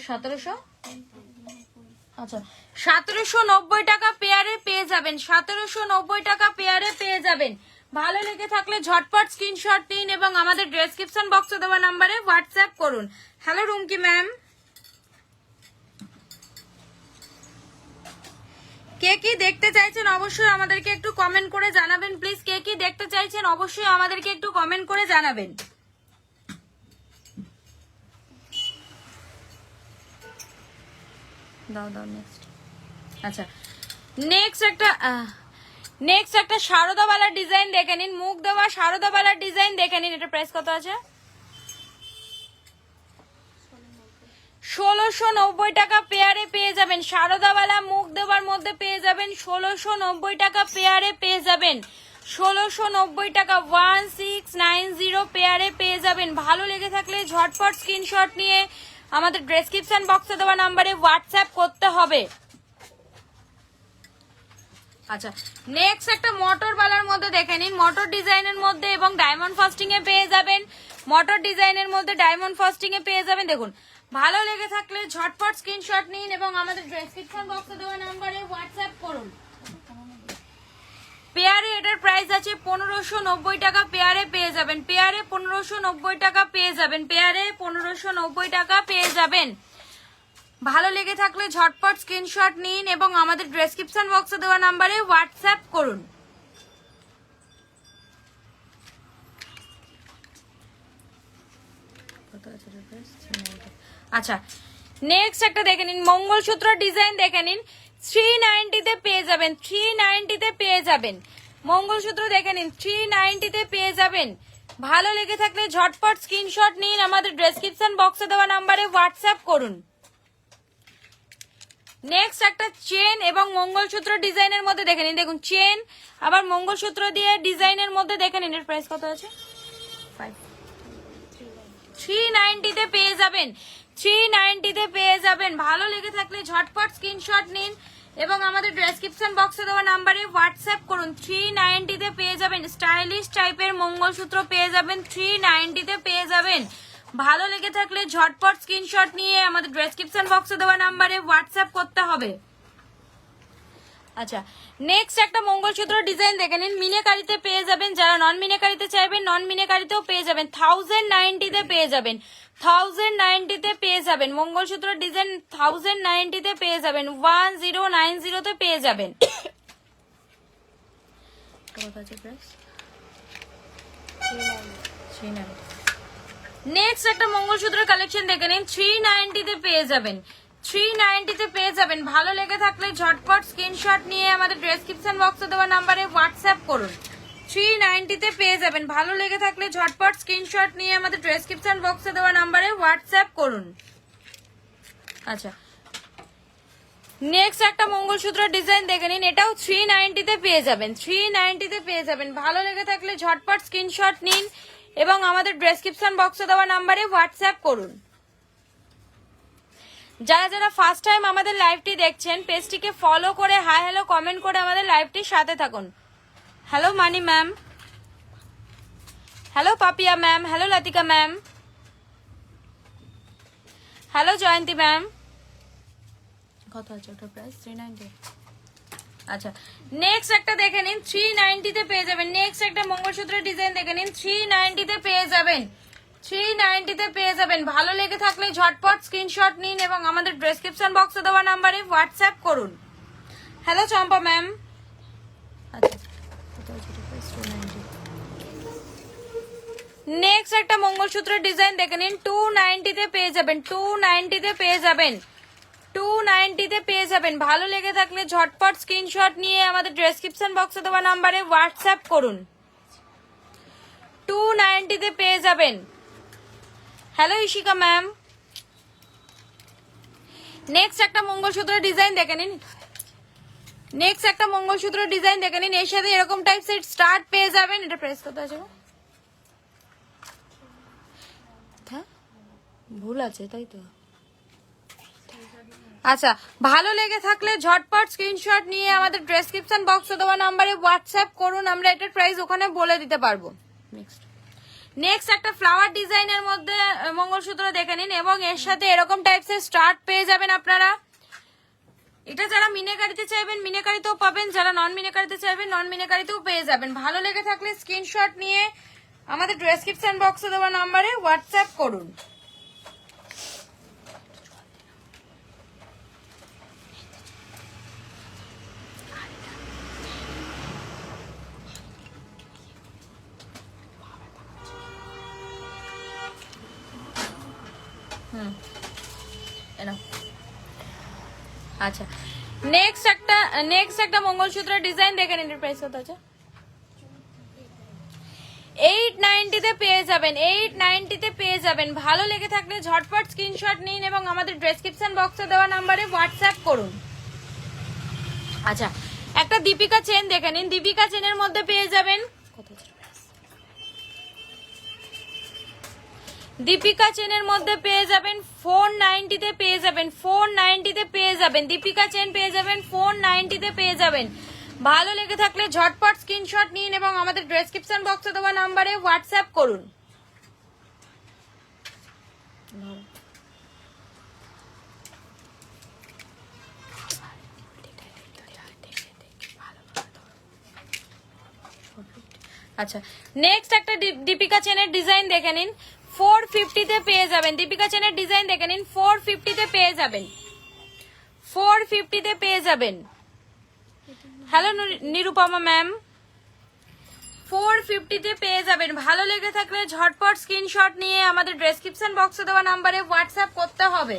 S1: 1700, আচ্ছা 1790 টাকা পেয়ারে পেয়ে যাবেন, 1790 টাকা পেয়ারে পেয়ে যাবেন। ভালো লেগে থাকলে ঝটপট স্ক্রিনশট নিন এবং আমাদের ডেসক্রিপশন বক্সে দেওয়া নাম্বারে হোয়াটসঅ্যাপ করুন। হ্যালো রুমকি ম্যাম, কে কি দেখতে চাইছেন অবশ্যই আমাদেরকে একটু কমেন্ট করে জানাবেন প্লিজ। কে কি দেখতে চাইছেন অবশ্যই আমাদেরকে একটু কমেন্ট করে জানাবেন। দাও দাও নেক্সট। আচ্ছা নেক্সট একটা শারদাবালার ডিজাইন দেখে নিন, মুখ দেওয়া শারদাবালার ডিজাইন দেখে নিন। এটা প্রাইস কত আছে? 1690 টাকা পেয়ারে পেয়ে যাবেন, শারদাবালা মুখ দেওয়ার মধ্যে পেয়ে যাবেন 1690 টাকা পেয়ারে পেয়ে যাবেন, 1690 টাকা 1690 পেয়ারে পেয়ে যাবেন। ভালো লেগে থাকলে ঝটপট স্ক্রিনশট নিয়ে আমাদের ডেসক্রিপশন বক্সে দেওয়া নাম্বারে হোয়াটসঅ্যাপ করতে হবে। আচ্ছা নেক্সট একটা মোটর বালার মধ্যে দেখে নিন, মোটর ডিজাইনের মধ্যে এবং ডায়মন্ড ফাস্টিং এ পেয়ে যাবেন, মোটর ডিজাইনের মধ্যে ডায়মন্ড ফাস্টিং এ পেয়ে যাবেন। দেখুন ভালো লেগে থাকলে ঝটপট স্ক্রিনশট নিন এবং আমাদের ডেসক্রিপশন বক্সে দেওয়া নাম্বারে হোয়াটসঅ্যাপ করুন। পেয়ারে এটার প্রাইস আছে 1590 টাকা পেয়ারে পেয়ে যাবেন, পেয়ারে 1590 টাকা পেয়ে যাবেন, পেয়ারে 1590 টাকা পেয়ে যাবেন। ভালো লেগে থাকলে ঝটপট স্ক্রিনশট নিন এবং আমাদের ডেসক্রিপশন বক্সে দেওয়া নাম্বারে হোয়াটসঅ্যাপ করুন। আচ্ছা নেক্সট একটা দেখে নিন, মঙ্গলসূত্র ডিজাইন দেখে নিন, 390 তে পেয়ে যাবেন, 390 তে পেয়ে যাবেন। মঙ্গলসূত্র দেখে নিন, 390 তে পেয়ে যাবেন। ভালো লেগে থাকলে ঝটপট স্ক্রিনশট নিন, আমাদের ডেসক্রিপশন বক্সে দেওয়া নাম্বারে হোয়াটসঅ্যাপ করুন। নেক্সট একটা চেন এবং মঙ্গলসূত্র ডিজাইনের মধ্যে দেখে নিন, দেখুন চেন আবার মঙ্গলসূত্র দিয়ে ডিজাইনের মধ্যে দেখে নিন। এর প্রাইস কত আছে? 390 তে পেয়ে যাবেন, 390 তে পেয়ে যাবেন। ভালো লেগে থাকলে ঝটপট স্ক্রিনশট নিন এবং আমাদের ডেসক্রিপশন বক্সে দেওয়া নাম্বারে হোয়াটসঅ্যাপ করুন। 390 তে পেয়ে যাবেন, স্টাইলিশ টাইপের মঙ্গলসূত্র পেয়ে যাবেন, 390 তে পেয়ে যাবেন। ভালো লেগে থাকলে ঝটপট স্ক্রিনশট নিয়ে আমাদের ডেসক্রিপশন বক্সে দেওয়া নাম্বারে হোয়াটসঅ্যাপ করতে হবে। আচ্ছা নেক্সট একটা মঙ্গলসূত্র ডিজাইন দেখে নিন, মিনেকারিতে পেয়ে যাবেন, যারা নন মিনেকারিতে চাইবেন নন মিনেকারিতেও পেয়ে যাবেন, 1090 তে পেয়ে যাবেন, 1090 তে পেয়ে যাবেন। মঙ্গলসূত্র ডিজাইন 1090 তে পেয়ে যাবেন, 1090 তে পেয়ে যাবেন। নেক্সট একটা মঙ্গলসূত্রের কালেকশন দেখে নিন, 390 তে পেয়ে যাবেন, 390 তে পেয়ে যাবেন। ভালো লেগে থাকলে ঝটপট স্ক্রিনশট নিয়ে আমাদের ডেসক্রিপশন বক্সে দেওয়া নাম্বারে হোয়াটসঅ্যাপ করুন। 390 তে পেয়ে যাবেন। ভালো লেগে থাকলে ঝটপট স্ক্রিনশট নিয়ে আমাদের ডেসক্রিপশন বক্সে দেওয়া নাম্বারে হোয়াটসঅ্যাপ করুন। আচ্ছা, নেক্সট একটা মঙ্গলসূত্র ডিজাইন দেখে নিন, এটাও 390 তে পেয়ে যাবেন, 390 তে পেয়ে যাবেন। ভালো লেগে থাকলে ঝটপট স্ক্রিনশট নিন এবং আমাদের ডেসক্রিপশন বক্সে দেওয়া নাম্বারে হোয়াটসঅ্যাপ করুন। যারা যারা ফার্স্ট টাইম আমাদের লাইভটি দেখছেন, পেজটিকে ফলো করে হাই হ্যালো কমেন্ট করে আমাদের লাইভটির সাথে থাকুন। Hello Mani ma'am, hello Papiya ma'am, hello Latika ma'am, hello Jayanti ma'am. কত আছে ওটা প্রাইস? 390। আচ্ছা, নেক্সট একটা দেখে নিন, 390 তে পেয়ে যাবেন। নেক্সট একটা মঙ্গলসূত্রের ডিজাইন দেখে নিন, 390 তে পেয়ে যাবেন, 390 তে পেয়ে যাবেন। ভালো লেগে থাকলে ঝটপট স্ক্রিনশট নিন এবং আমাদের ডেসক্রিপশন বক্সে দেওয়া নাম্বারে হোয়াটসঅ্যাপ করুন। হ্যালো চম্পা ম্যাম। আচ্ছা, নেক্সট একটা মঙ্গলসূত্রের ডিজাইন দেখে নিন, 290 তে পেয়ে যাবেন, 290 তে পেয়ে যাবেন, 290 তে পেয়ে যাবেন। ভালো লেগে থাকলে ঝটপট স্ক্রিনশট নিয়ে আমাদের ডেসক্রিপশন বক্সে দেওয়া নাম্বারে হোয়াটসঅ্যাপ করুন। 290 তে পেয়ে যাবেন। Hello Ishika ma'am. নেক্সট একটা মঙ্গলসূত্রের ডিজাইন দেখে নিন, নেক্সট একটা মঙ্গলসূত্রের ডিজাইন দেখে নিন, এর সাথে এরকম টাইপ সেট স্টার্ট পেয়ে যাবেন। এটা প্রেস কত আছে? ভুল আছে তাই তো। আচ্ছা, ভালো লেগে থাকলে ঝটপট স্ক্রিনশট নিয়ে আমাদের ডেসক্রিপশন বক্সে দেওয়া নাম্বারে হোয়াটসঅ্যাপ করুন, আমরা এটার প্রাইস ওখানে বলে দিতে পারবো। নেক্সট একটা ফ্লাওয়ার ডিজাইনের মধ্যে মঙ্গলসূত্র দেখে নিন এবং এর সাথে এরকম টাইপসের স্টার্ট পেয়ে যাবেন আপনারা। এটা যারা মিনেকারিতে চাইবেন মিনেকারিতেও পাবেন, যারা নন মিনেকারিতে চাইবেন নন মিনেকারিতেও পেয়ে যাবেন। ভালো লেগে থাকলে স্ক্রিনশট নিয়ে আমাদের ডেসক্রিপশন বক্সে দেওয়া নাম্বারে হোয়াটসঅ্যাপ করুন। আচ্ছা, নেক্সট একটা মঙ্গলসূত্রের ডিজাইন দেখে নিন, প্রাইস কত আছে? 890 তে পেয়ে যাবেন, 890 তে পেয়ে যাবেন। ভালো লেগে থাকলে ঝটপট স্ক্রিনশট নিন এবং আমাদের ডেসক্রিপশন বক্সে দেওয়া নাম্বারে হোয়াটসঅ্যাপ করুন। আচ্ছা, একটা দীপিকা চেন দেখে নিন, দীপিকা চেনের মধ্যে পেয়ে যাবেন, দীপিকা চেনের মধ্যে পেয়ে যাবেন 490 তে পেয়ে যাবেন, 490 তে পেয়ে যাবেন। দীপিকা চেন পেয়ে যাবেন 490 তে পেয়ে যাবেন। ভালো লেগে থাকলে ঝটপট স্ক্রিনশট নিন এবং আমাদের ডেসক্রিপশন বক্সে দেওয়া নাম্বারে হোয়াটসঅ্যাপ করুন। আচ্ছা, নেক্সট একটা দীপিকা চেনের ডিজাইন দেখে নিন, 450 তে পেয়ে যাবেন। দীপিকা চেনের ডিজাইন দেখে নিন, 450 তে পেয়ে যাবেন, 450 তে পেয়ে যাবেন। হ্যালো নিরুপমা ম্যাম, 450 তে পেয়ে যাবেন। ভালো লেগে থাকলে ঝটপট স্ক্রিনশট নিয়ে আমাদের ডেসক্রিপশন বক্সে দেওয়া নাম্বারে হোয়াটসঅ্যাপ করতে হবে।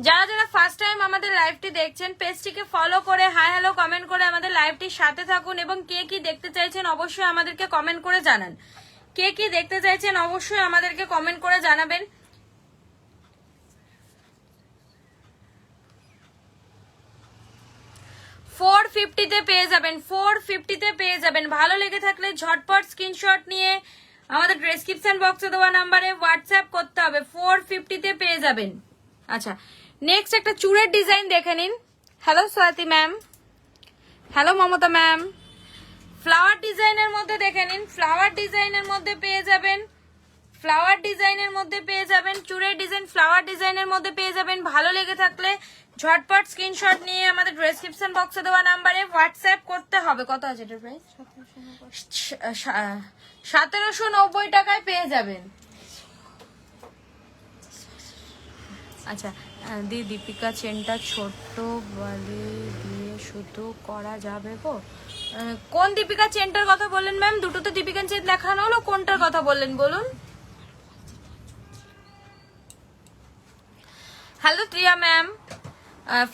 S1: যারা যারা ফার্স্ট টাইম আমাদের লাইভটি দেখছেন, পেজটিকে ফলো করে হাই হ্যালো কমেন্ট করে আমাদের লাইভটির সাথে থাকুন এবং কে কি দেখতে চাইছেন অবশ্যই আমাদেরকে কমেন্ট করে জানান। কে কি দেখতে চাইছেন অবশ্যই আমাদেরকে কমেন্ট করে জানাবেন। $450 তে পেয়ে যাবেন, 450 তে পেয়ে যাবেন। ভালো লেগে থাকলে ঝটপট স্ক্রিনশট নিয়ে আমাদের ডেসক্রিপশন বক্সে দেওয়া নাম্বারে হোয়াটসঅ্যাপ করতে হবে। 450 তে পেয়ে যাবেন। আচ্ছা, নেক্সট একটা চুড়ের ডিজাইন দেখে নিন। Hello Swati ma'am, hello Mamata ma'am. Flower ডিজাইনের মধ্যে দেখে নিন, ফ্লাওয়ার ডিজাইনের মধ্যে পেয়ে যাবেন, ফ্লাওয়ার ডিজাইনের মধ্যে পেয়ে যাবেন, চুড়ের ডিজাইন ফ্লাওয়ার ডিজাইনের মধ্যে পেয়ে যাবেন। ভালো লেগে থাকলে ঝটপট স্ক্রিনশট নিয়ে আমাদের ডেসক্রিপশন বক্সে দেওয়া নাম্বারে হোয়াটসঅ্যাপ করতে হবে। কত আছে এটার প্রাইস? 1790 টাকায় পেয়ে যাবেন। আচ্ছা দি দীপিকা চেনটা ছোট বলে দিয়ে শুধু করা যাবে গো? কোন দীপিকা চেনটার কথা বললেন ম্যাম? দুটো তো দীপিকা চেন দেখানো হলো, কোনটার কথা বললেন বলুন? হ্যালো প্রিয়া ম্যাম,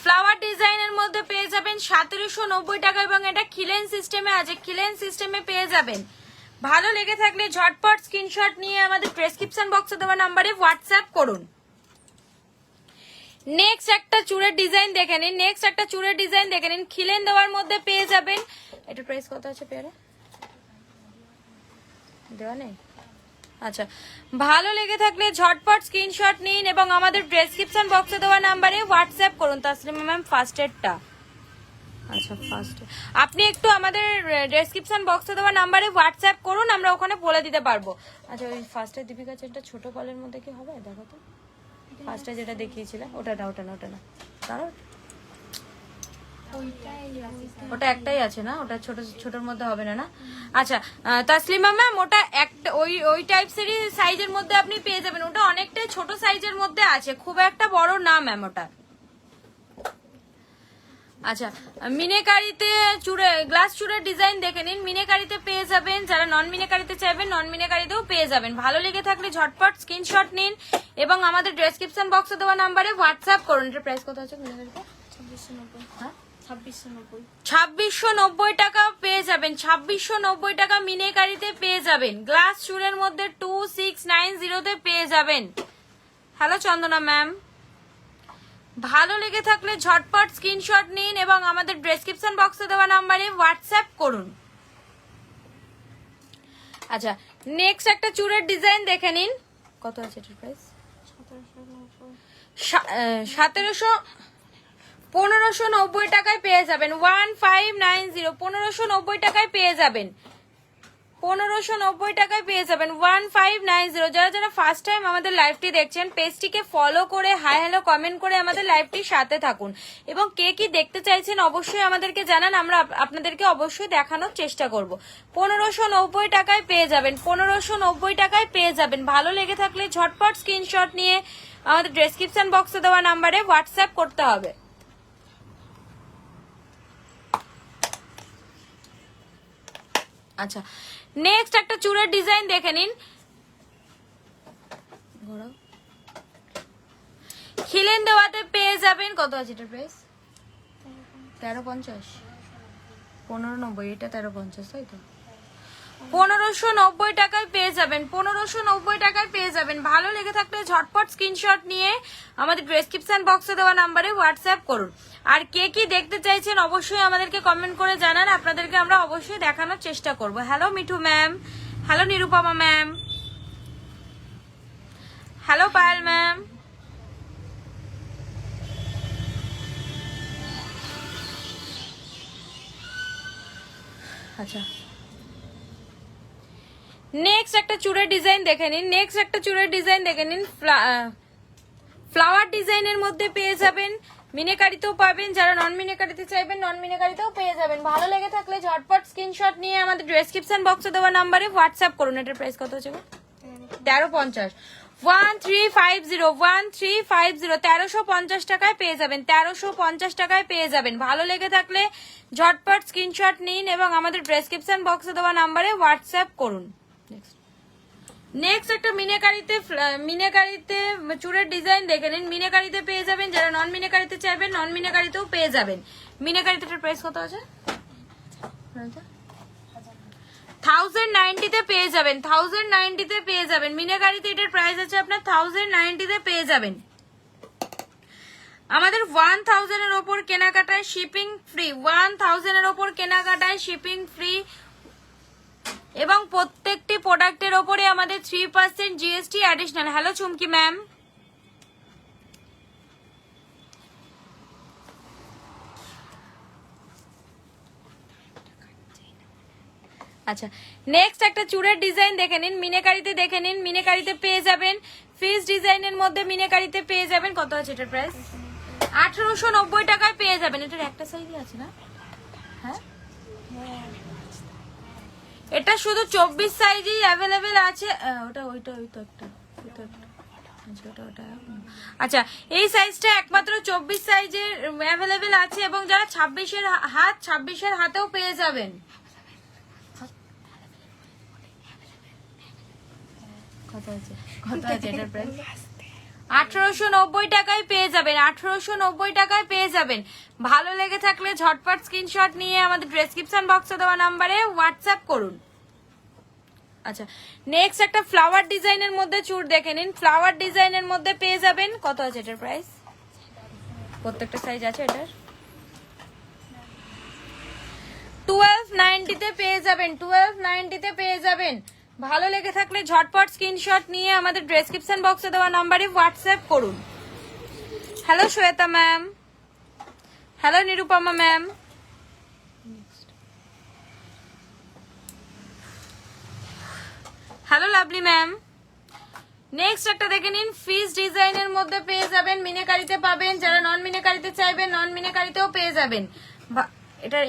S1: ফ্লাওয়ার ডিজাইনের মধ্যে পেয়ে যাবেন 1790 টাকা এবং এটা খিলেন সিস্টেমে আছে, খিলেন সিস্টেমে পেয়ে যাবেন। ভালো লেগে থাকলে ঝটপট স্ক্রিনশট নিয়ে আমাদের প্রেসক্রিপশন বক্সে দেওয়া নাম্বারে হোয়াটসঅ্যাপ করুন। নেক্সট একটা চুড়ের ডিজাইন দেখে নিন, নেক্সট একটা চুড়ের ডিজাইন দেখে নিন, খিলেন দেওয়ার মধ্যে পেয়ে যাবেন। এটার প্রাইস কত আছে পেয়ারে? দেওয়া নেই? আচ্ছা, ভালো লেগে থাকলে ঝটপট স্ক্রিনশট নিন এবং আমাদের ডেসক্রিপশন বক্সে দেওয়া নাম্বারে হোয়াটসঅ্যাপ করুন। তাসলিমা ম্যাম ফার্স্ট এডটা, আচ্ছা ফার্স্ট আপনি একটু আমাদের ডেসক্রিপশন বক্সে দেওয়া নাম্বারে হোয়াটসঅ্যাপ করুন, আমরা ওখানে বলে দিতে পারবো। আচ্ছা ওই ফার্স্টের দীপিকা চেনটা ছোট কলের মধ্যে কি হবে দেখো তো, ফার্স্টে যেটা দেখিয়েছিলে ওটা না, ওটা না, ওটা না, কারণ ওটা একটাই আছে না, ওটা ছোট ছোটর মধ্যে হবে না না? আচ্ছা তাসলিমা ম্যাম ওটা একটা ওই টাইপসেরই সাইজের মধ্যে আপনি পেয়ে যাবেন, ওটা অনেকটাই ছোট সাইজের মধ্যে আছে, খুব একটা বড় না ম্যাম ওটা। আচ্ছা মিনেকারিতে চুড়ে গ্লাস চুড়ের ডিজাইন দেখে নিন, মিনেকারিতে পেয়ে যাবেন, যারা নন মিনেকারিতে চাইবেন নন মিনেকারিতেও পেয়ে যাবেন। ভালো লেগে থাকলে ঝটপট স্ক্রিনশট নিন এবং আমাদের ডেসক্রিপশন বক্সে দেওয়া নাম্বারে হোয়াটসঅ্যাপ করুন। এটার প্রাইস কত আছে মিনেকারিতে? 2690 টাকা পেয়ে যাবেন, 2690 টাকা মিনেকারিতে পেয়ে যাবেন, গ্লাস চুড়ের মধ্যে 2690 পেয়ে যাবেন। হ্যালো চন্দনা ম্যাম, ভালো লেগে থাকলে ঝটপট স্ক্রিনশট নিন এবং আমাদের ডেসক্রিপশন বক্সে দেওয়া নাম্বারে হোয়াটসঅ্যাপ করুন। আচ্ছা নেক্সট একটা চুড়ের ডিজাইন দেখে নিন, কত আছে এটার প্রাইস? 1590 টাকায় পেয়ে যাবেন, 1590, 1590 টাকায় পেয়ে যাবেন, 1590 টাকায় পেয়ে যাবেন, 1590। যারা যারা ফার্স্ট টাইম আমাদের লাইভটি দেখছেন পেজটিকে ফলো করে হাই হ্যালো কমেন্ট করে আমাদের লাইভটির সাথে থাকুন এবং কে কি দেখতে চাইছেন অবশ্যই আমাদেরকে জানান, আমরা আপনাদেরকে অবশ্যই দেখানোর চেষ্টা করব। 1590 টাকায় পেয়ে যাবেন, 1590 টাকায় পেয়ে যাবেন। ভালো লেগে থাকলে ঝটপট স্ক্রিনশট নিয়ে আমাদের ডেসক্রিপশন বক্সে দেওয়া নাম্বারে হোয়াটসঅ্যাপ করতে হবে। আচ্ছা নেক্সট একটা চুড়ের ডিজাইন দেখে নিন, খিলেন দেওয়াতে পেয়ে যাবেন। কত আছে এটার প্রাইস? 1350, 1590, এটা 1350 তাই তো? 1590 টাকায় পেয়ে যাবেন, 1590 টাকায় পেয়ে যাবেন। ভালো লেগে থাকলে ঝটপট স্ক্রিনশট নিয়ে আমাদের ডেসক্রিপশন বক্সে দেওয়া নাম্বারে হোয়াটসঅ্যাপ করুন। আর কে কি দেখতে চাইছেন অবশ্যই আমাদেরকে কমেন্ট করে জানান, আপনাদেরকে আমরা অবশ্যই দেখানোর চেষ্টা করব। Hello Mithu ma'am, hello Nirupama ma'am, hello Payel ma'am. আচ্ছা নেক্সট একটা চুড়ের ডিজাইন দেখে নিন, নেক্সট একটা চুড়ের ডিজাইন দেখে নিন, ফ্লাওয়ার ডিজাইনের মধ্যে পেয়ে যাবেন, মিনেকারিতেও পাবেন, যারা নন মিনেকারিতে চাইবেন নন মিনেকারিতেও পেয়ে যাবেন। ভালো লেগে থাকলে ঝটপট স্ক্রিনশট নিয়ে আমাদের ডেসক্রিপশন বক্সে দেওয়া নাম্বারে হোয়াটসঅ্যাপ করুন। এটার প্রাইস কত হচ্ছে? 1350, 1350, 1350, 1350 টাকায় পেয়ে যাবেন, 1350 টাকায় পেয়ে যাবেন। ভালো লেগে থাকলে ঝটপট স্ক্রিনশট নিন এবং আমাদের ডেসক্রিপশন বক্সে দেওয়া নাম্বারে হোয়াটসঅ্যাপ করুন। নেক্সট একটা মিনেকারিতে চুড়ের ডিজাইন দেখে নিন, মিনেকারিতে পেয়ে যাবেন, যারা নন মিনেকারিতে চাইবেন নন মিনেকারিতেও পেয়ে যাবেন। মিনেকারিতে প্রাইস কত আছে? 1090 তে পেয়ে যাবেন, 1090 তে পেয়ে যাবেন। মিনেকারিতে এটার প্রাইস আছে আপনার 1090 তে পেয়ে যাবেন। আমাদের 1000 এর ওপর কেনাকাটায় শিপিং ফ্রি, 1000 এর ওপর কেনাকাটায় শিপিং ফ্রি এবং প্রত্যেকটি প্রোডাক্টের ওপরে আমাদের 3% জিএসটি অ্যাডিশনাল। হ্যালো চুমকি ম্যাম, আচ্ছা নেক্সট একটা চুড়ের ডিজাইন দেখে নিন, মিনেকারিতে দেখে নিন, মিনেকারিতে পেয়ে যাবেন, ফিস ডিজাইনের মধ্যে মিনেকারিতে পেয়ে যাবেন। কত আছে এটার প্রাইস? 1890 টাকায় পেয়ে যাবেন। এটার একটা সাইজই আছে না? হ্যাঁ, এটা শুধু 24 সাইজই অ্যাভেলেবেল আছে। ওটা ওইটা ওইটা একটা আচ্ছা, এই সাইজটা একমাত্র 24 সাইজের অ্যাভেলেবেল আছে এবং যারা 26-এর হাত 26-এর হাতেও পেয়ে যাবেন। কত আছে এটার প্রাইস? 1890 টাকায় পেয়ে যাবেন। 1890 টাকায় পেয়ে যাবেন। ভালো লেগে থাকলে ঝটপট স্ক্রিনশট নিয়ে আমাদের ডেসক্রিপশন বক্সে দেওয়া নাম্বারে হোয়াটসঅ্যাপ করুন। আচ্ছা, নেক্সট একটা ফ্লাওয়ার ডিজাইনের মধ্যে চুড় দেখে নিন। ফ্লাওয়ার ডিজাইনের মধ্যে পেয়ে যাবেন। কত আছে এটার প্রাইস? প্রত্যেকটা সাইজ আছে এটার। 1290 তে পেয়ে যাবেন। 1290 তে পেয়ে যাবেন। ভালো লেগে থাকলে ঝটপট স্ক্রিনশট নিয়ে আমাদের ডেসক্রিপশন বক্সে দেওয়া নাম্বারে হোয়াটসঅ্যাপ করুন। Hello Shweta ma'am, hello Nirupama ma'am, hello lovely ma'am. Next একটা দেখে নিন, ফিস ডিজাইনের মধ্যে পেয়ে যাবেন। মিনেকারিতে পাবেন, যারা নন মিনেকারিতে চাইবেন নন মিনেকারিতেও পেয়ে যাবেন।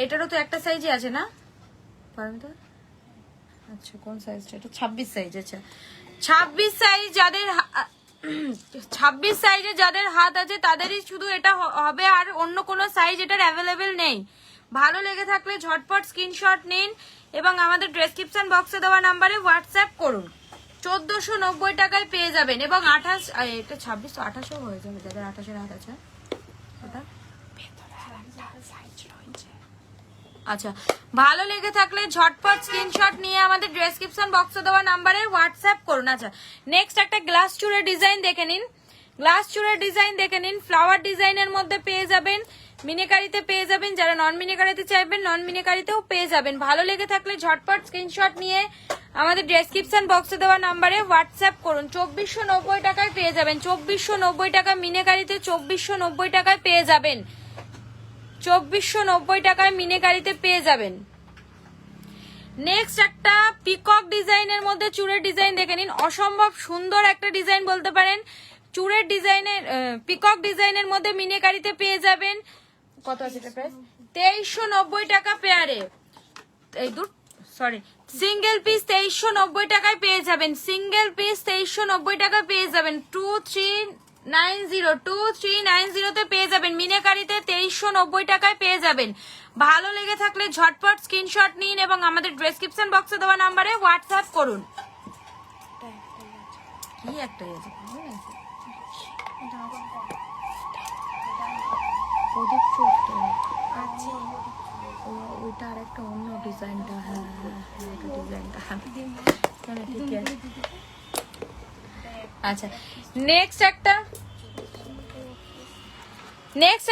S1: এটারও তো একটা সাইজই আছে না? আচ্ছা, কোন সাইজটা? এটা 26 সাইজ। আচ্ছা, 26 সাইজ যাদের 26 সাইজে যাদের হাত আছে তাদেরই শুধু এটা হবে, আর অন্য কোনো সাইজ এটার অ্যাভেলেবেল নেই। ভালো লেগে থাকলে ঝটপট স্ক্রিনশট নিন এবং আমাদের ডেসক্রিপশন বক্সে দেওয়া নাম্বারে হোয়াটসঅ্যাপ করুন। 1490 টাকায় পেয়ে যাবেন এবং 28, এটা 26 তো 28ও হয়ে যাবে যাদের 28-এর হাত আছে। আচ্ছা, ভালো লেগে থাকলে ঝটপট স্ক্রিনশট নিয়ে আমাদের ডেসক্রিপশন বক্সে দেওয়া নাম্বারে হোয়াটসঅ্যাপ করুন। আচ্ছা, নেক্সট একটা গ্লাস চুড়ের ডিজাইন দেখে নিন। গ্লাস চুড়ের ডিজাইন দেখে নিন। ফ্লাওয়ার ডিজাইনের মধ্যে পেয়ে যাবেন, মিনেকারিতে পেয়ে যাবেন, যারা নন মিনেকারিতে চাইবেন নন মিনেকারিতেও পেয়ে যাবেন। ভালো লেগে থাকলে ঝটপট স্ক্রিনশট নিয়ে আমাদের ডেসক্রিপশন বক্সে দেওয়া নাম্বারে হোয়াটসঅ্যাপ করুন। 2490 টাকায় পেয়ে যাবেন। 2490 টাকা মিনেকারিতে 2490 টাকায় পেয়ে যাবেন। 2490 টাকায় মিনেকারিতে পেয়ে যাবেন। নেক্সট একটা পিকক ডিজাইনের মধ্যে চুড়ের ডিজাইন দেখে নিন। অসম্ভব সুন্দর একটা ডিজাইন বলতে পারেন। চুড়ের ডিজাইনের পিকক ডিজাইনের মধ্যে মিনেকারিতে পেয়ে যাবেন। কত আছে এটা প্রাইস? 2390 টাকা পেয়ারে। এই সরি, সিঙ্গেল পিস 2390 টাকায় পেয়ে যাবেন। সিঙ্গেল পিস 2390 টাকা পেয়ে যাবেন। 2390 তে পেয়ে যাবেন। মিনেকারিতে 2390 টাকায় পেয়ে যাবেন। ভালো লেগে থাকলে ঝটপট স্ক্রিনশট নিন এবং আমাদের ডেসক্রিপশন বক্সে দেওয়া নাম্বারে হোয়াটসঅ্যাপ করুন। কি একটাই আছে? ওইটা আর একটা অন্য ডিজাইনটা। হ্যাঁ, ডিজাইনটা ঠিক আছে। আচ্ছা, নেক্সট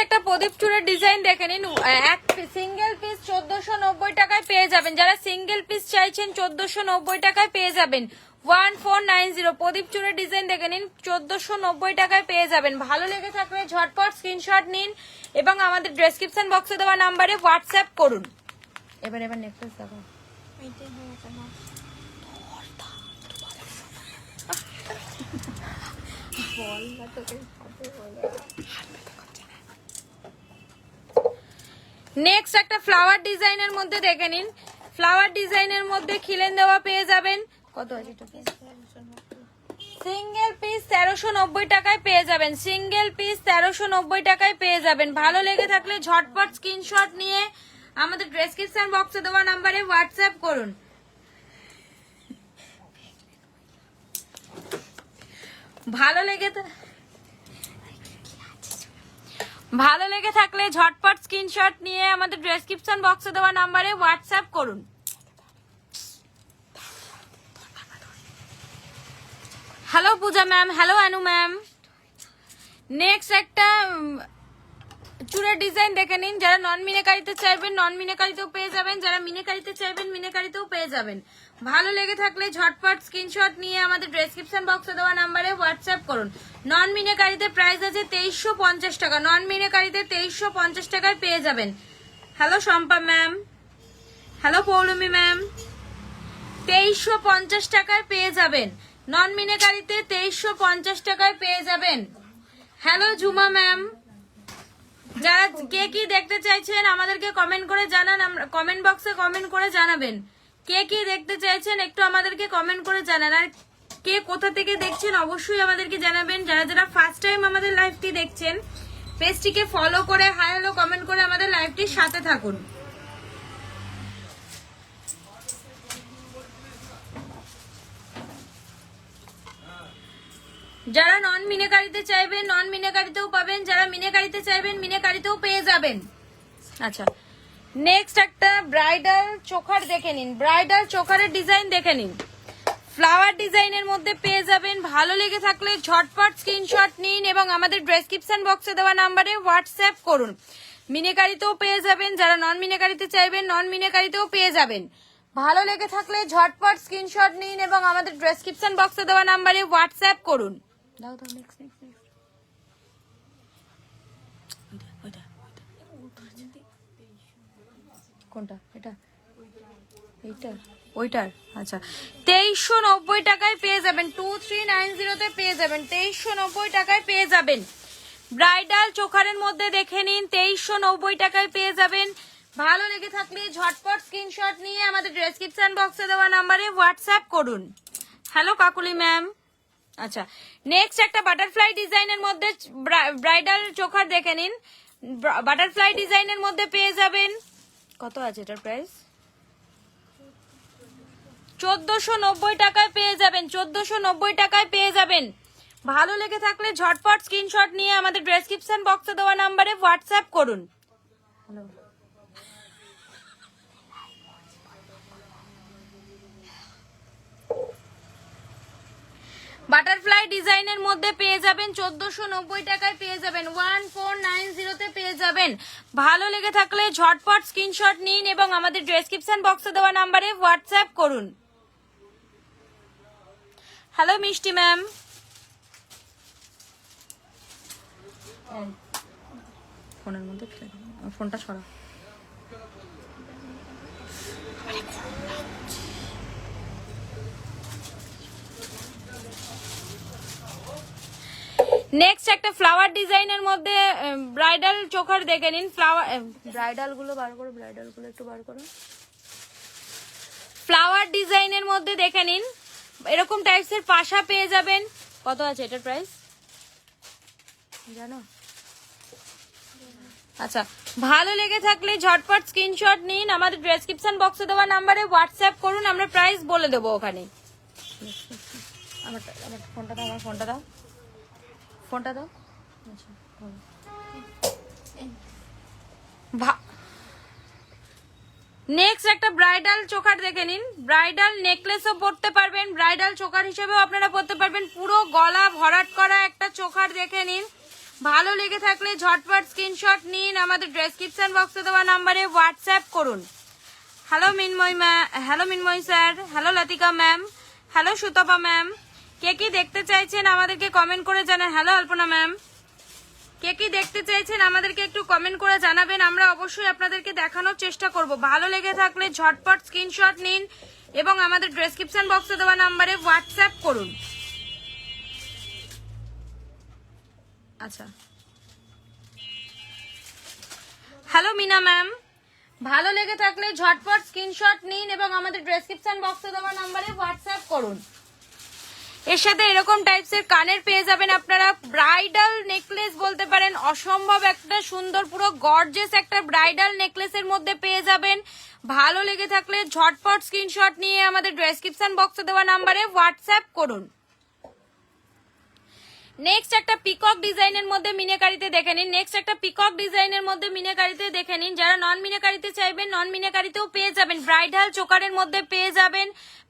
S1: একটা প্রদীপ চূড়ের ডিজাইন দেখে নিন। এক সিঙ্গেল পিস 1490 টাকায় পেয়ে যাবেন। যারা সিঙ্গেল পিস চাইছেন 1490 টাকায় পেয়ে যাবেন। 1490 প্রদীপ চূড়ের ডিজাইন দেখে নিন। 1490 টাকায় পেয়ে যাবেন। ভালো লেগে থাকলে ঝটপট স্ক্রিনশট নিন এবং আমাদের ডেসক্রিপশন বক্সে দেওয়া নাম্বারে হোয়াটসঅ্যাপ করুন। এবার নেক্সট দেখো। নেক্সট একটা ফ্লাওয়ার ডিজাইনের মধ্যে দেখে নিন। ফ্লাওয়ার ডিজাইনের মধ্যে খিলেন দেওয়া পেয়ে যাবেন। কত আছে এটা? সিঙ্গেল পিস 1390 টাকায় পেয়ে যাবেন। সিঙ্গেল পিস 1390 টাকায় পেয়ে যাবেন। ভালো লেগে থাকলে ঝটপট স্ক্রিনশট নিয়ে আমাদের ডেসক্রিপশন বক্সে দেওয়া নাম্বারে হোয়াটসঅ্যাপ করুন। ভালো লেগে থাকলে ঝটপট স্ক্রিনশট নিয়ে আমাদের ডেসক্রিপশন বক্সে দেওয়া নাম্বারে হোয়াটসঅ্যাপ করুন। হ্যালো পূজা ম্যাম, হ্যালো আনু ম্যাম। নেক্সট একটা চুড়ের ডিজাইন দেখে নিন। যারা নন মিনেকারিতে চাইবেন নন মিনেকারিতেও পেয়ে যাবেন, যারা মিনেকারিতে চাইবেন মিনেকারিতেও পেয়ে যাবেন। ভালো লেগে থাকলে ঝটপট স্ক্রিনশট নিয়ে আমাদের ডেসক্রিপশন বক্সে দেওয়া নাম্বারে হোয়াটসঅ্যাপ করুন। নন মিনেকারিতে প্রাইস আছে 2350 টাকা। নন মিনেকারিতে 2350 টাকায় পেয়ে যাবেন। Hello Shampa ma'am, hello Poulami ma'am. 2350 টাকায় পেয়ে যাবেন। নন মিনেকারিতে 2350 টাকায় পেয়ে যাবেন। হ্যালো ঝুমা ম্যাম, কে কি দেখতে চাইছেন আমাদেরকে কমেন্ট করে জানান, আমরা কমেন্ট বক্সে কমেন্ট করে জানাবেন কে কি দেখতে চাইছেন, একটু আমাদেরকে কমেন্ট করে জানান। আর কে কোথা থেকে দেখছেন অবশ্যই আমাদেরকে জানাবেন। যারা যারা ফার্স্ট টাইম আমাদের লাইভটি দেখছেন পেজটিকে ফলো করে হাই হ্যালো কমেন্ট করে আমাদের লাইভটির সাথে থাকুন। যারা নন মিনেকারিতে চাইবেন নন মিনেকারিতেও পাবেন, যারা মিনেকারিতে চাইবেন মিনেকারিতেও পেয়ে যাবেন। আচ্ছা, নেক্সট একটা ব্রাইডাল চোকার দেখে নিন। ব্রাইডাল চোকারের ডিজাইন দেখে নিন, ফ্লাওয়ার ডিজাইনের মধ্যে পেয়ে যাবেন। ভালো লেগে থাকলে ঝটপট স্ক্রিনশট নিন এবং আমাদের ডেসক্রিপশন বক্সে দেওয়া নাম্বারে হোয়াটসঅ্যাপ করুন। মিনেকারিতেও পেয়ে যাবেন, যারা নন মিনেকারিতে চাইবেন নন মিনেকারিতেও পেয়ে যাবেন। ভালো লেগে থাকলে ঝটপট স্ক্রিনশট নিন এবং আমাদের ডেসক্রিপশন বক্সে দেওয়া নাম্বারে হোয়াটসঅ্যাপ করুন। দাও দাও নেক্সট নেক্সট নেক্সট কোনটা? এটা এইটা ওইটার। আচ্ছা, 2390 টাকায় পেয়ে যাবেন, 2390 পেয়ে যাবেন, 2390 টাকায় পেয়ে যাবেন। ব্রাইডাল চোকারের মধ্যে দেখে নিন, 2390 টাকায় পেয়ে যাবেন। ভালো লেগে থাকলে ঝটপট স্ক্রিনশট নিয়ে আমাদের ডেসক্রিপশন বক্সে দেওয়া নাম্বারে হোয়াটসঅ্যাপ করুন। Hello Kakuli ma'am. আচ্ছা, নেক্সট একটা বাটারফ্লাই ডিজাইনের মধ্যে ব্রাইডাল চোকার দেখে নিন। বাটারফ্লাই ডিজাইনের মধ্যে পেয়ে যাবেন, কত আছে এটার প্রাইস? 1490 টাকায় পেয়ে যাবেন, 1490 টাকায় পেয়ে যাবেন। ভালো লেগে থাকলে ঝটপট স্ক্রিনশট নিয়ে আমাদের ডেসক্রিপশন বক্সে দেওয়া নাম্বারে হোয়াটসঅ্যাপ করুন। বাটারফ্লাই ডিজাইনের মধ্যে পেয়ে যাবেন, 1490 টাকায় পেয়ে যাবেন, 1490 পেয়ে যাবেন। ভালো লেগে থাকলে ঝটপট স্ক্রিনশট নিন এবং আমাদের ডেসক্রিপশন বক্সে দেওয়া নাম্বারে হোয়াটসঅ্যাপ করুন। হ্যালো মিষ্টি ম্যাম। ফোনের মধ্যে ফোনটা সরা। নেক্সট একটা ফ্লাওয়ার ডিজাইনের মধ্যে ব্রাইডাল চোকার দেখে নিন। ফ্লাওয়ার ব্রাইডাল গুলো বার করো, ব্রাইডাল গুলো একটু বার করো। ফ্লাওয়ার ডিজাইনের মধ্যে দেখে নিন, এরকম টাইপসের পাশা পেয়ে যাবেন। কত আছে এটার প্রাইস জানো? আচ্ছা, ভালো লেগে থাকলে ঝটপট স্ক্রিনশট নিন, আমাদের ডেসক্রিপশন বক্সে দেওয়া নাম্বারে হোয়াটসঅ্যাপ করুন, আমরা প্রাইস বলে দেবো ওখানে। আমার ফোনটা দাও, আমার ফোনটা দাও, ফোনটা দাও। নেক্সট একটা ব্রাইডাল চোকার দেখে নিন। ব্রাইডাল নেকলেসও পরতে পারবেন, ব্রাইডাল চোকার হিসেবেও আপনারা পরতে পারবেন। পুরো গলা ভরাট করা একটা চোকার দেখে নিন। ভালো লেগে থাকলে ঝটপট স্ক্রিনশট নিন, আমাদের ডেসক্রিপশন বক্সে দেওয়া নাম্বারে হোয়াটসঅ্যাপ করুন। Hello মিনময় ma'am, hello মিনময় sir, hello Latika ma'am, hello Sutapa ma'am. কে কি দেখতে চাইছেন আমাদেরকে কমেন্ট করে জানান। Hello Alpana ma'am. কে কি দেখতে চাইছেন আমাদেরকে একটু কমেন্ট করে জানাবেন, আমরা অবশ্যই আপনাদেরকে দেখানোর চেষ্টা করব। ভালো লেগে থাকলে ঝটপট স্ক্রিনশট নিন এবং আমাদের ডেসক্রিপশন বক্সে দেওয়া নাম্বারে হোয়াটসঅ্যাপ করুন। আচ্ছা, হ্যালো মিনা ম্যাম। ভালো লেগে থাকলে ঝটপট স্ক্রিনশট নিন এবং আমাদের ডেসক্রিপশন বক্সে দেওয়া নাম্বারে হোয়াটসঅ্যাপ করুন। এর সাথে এরকম টাইপসের কানের পেয়ে যাবেন আপনারা। ব্রাইডাল নেকলেস বলতে পারেন, অসম্ভব একটা সুন্দর পুরো গর্জিয়াস একটা ব্রাইডাল নেকলেসের মধ্যে পেয়ে যাবেন। ভালো লেগে থাকলে ঝটপট স্ক্রিনশট নিয়ে আমাদের ডেসক্রিপশন বক্সে দেওয়া নাম্বারে হোয়াটসঅ্যাপ করুন। নেক্সট একটা পিকক ডিজাইনের মধ্যে মিনেকারিতে দেখে নিন। নেক্সট একটা পিকক ডিজাইনের মধ্যে মিনেকারিতে দেখে নিন। যারা নন মিনেকারিতে চাইবেন নন মিনেকারিতেও পেয়ে যাবেন। ব্রাইডাল চোকারের মধ্যে পেয়ে যাবেন,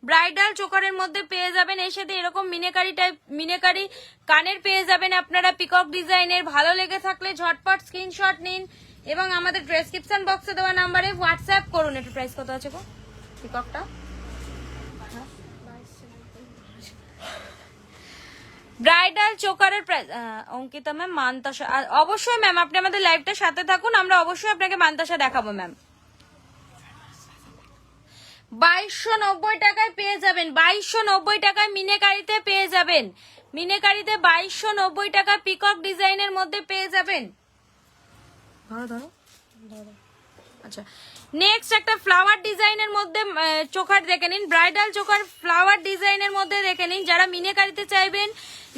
S1: ব্রাইডাল চোকারের মধ্যে পেয়ে যাবেন। এর সাথে এরকম মিনেকারি টাইপ মিনেকারি কানের পেয়ে যাবেন আপনারা পিকক ডিজাইনের। ভালো লেগে থাকলে ঝটপট স্ক্রিনশট নিন এবং আমাদের ডেসক্রিপশন বক্সে দেওয়া নাম্বারে হোয়াটসঅ্যাপ করুন। এটার প্রাইস কত আছে গো পিককটা? ব্রাইডাল চোকারের অঙ্কিতা ম্যাম, মানতাসা। অবশ্যই ম্যাম, আপনি আমাদের লাইভটার সাথে থাকুন, আমরা অবশ্যই আপনাকে মানতাসা দেখাবো ম্যাম। 2290 টাকায় পেয়ে যাবেন, 2290 টাকায় মিনেকারিতে পেয়ে যাবেন। মিনেকারিতে 2290 টাকা পিকক ডিজাইনের মধ্যে পেয়ে যাবেন। ধরো ধরো ধরো। আচ্ছা, নেক্সট একটা ফ্লাওয়ার ডিজাইনের মধ্যে চোকার দেখে নিন, ব্রাইডাল চোকার ফ্লাওয়ার ডিজাইনের মধ্যে দেখে নিন। যারা মিনেকারিতে চাইবেন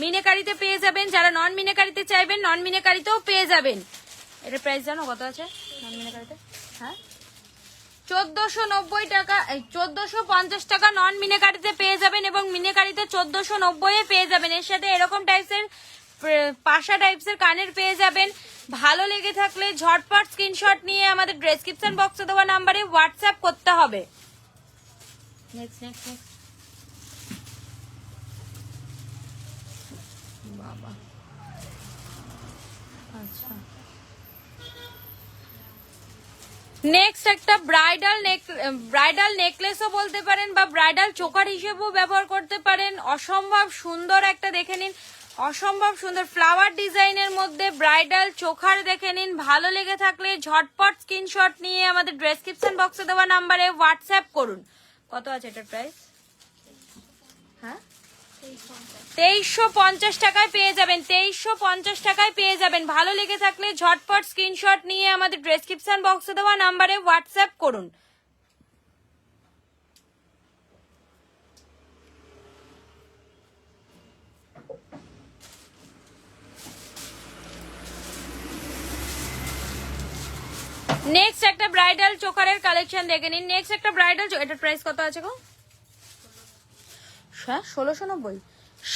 S1: মিনেকারিতে পেয়ে যাবেন, যারা নন মিনেকারিতে চাইবেন নন মিনেকারিতেও পেয়ে যাবেন। এটার প্রাইস জানো কত আছে নন মিনেকারিতে? হ্যাঁ 1490 টাকা, 1450 টাকা নন মিনেকারিতে পেয়ে যাবেন এবং মিনেকারিতে 1490 পেয়ে যাবেন। এর সাথে এরকম টাইপসের পাশা টাইপসের কানের পেয়ে যাবেন। ভালো লেগে থাকলে ঝটপট স্ক্রিনশট নিয়ে আমাদের ডেসক্রিপশন বক্সে দেওয়া নাম্বারে হোয়াটসঅ্যাপ করতে হবে। নেক্সট নেক্সট নেক্সট বাবা, আচ্ছা নেক্সট একটা ব্রাইডাল নেকলেসও বলতে পারেন বা ব্রাইডাল চোকার হিসেবেও ব্যবহার করতে পারেন। অসম্ভব সুন্দর একটা দেখে নিন, অসম্ভব সুন্দর ফ্লাওয়ার ডিজাইনের মধ্যে ব্রাইডাল চোখার দেখে নিন। ভালো লেগে থাকলে ঝটপট স্ক্রিনশট নিয়ে আমাদের ডেসক্রিপশন বক্সে দেওয়া নাম্বারে হোয়াটসঅ্যাপ করুন। কত আছে এটার প্রাইস? হ্যাঁ 2350 টাকায় পেয়ে যাবেন, 2350 টাকায় পেয়ে যাবেন। ভালো লেগে থাকলে ঝটপট স্ক্রিনশট নিয়ে আমাদের ডেসক্রিপশন বক্সে দেওয়া নাম্বারে হোয়াটসঅ্যাপ করুন। নেক্সট একটা ব্রাইডাল চোকারের কালেকশন দেখে নিন। নেক্সট একটা ব্রাইডাল, এটার প্রাইস কত আছে গো? 1690,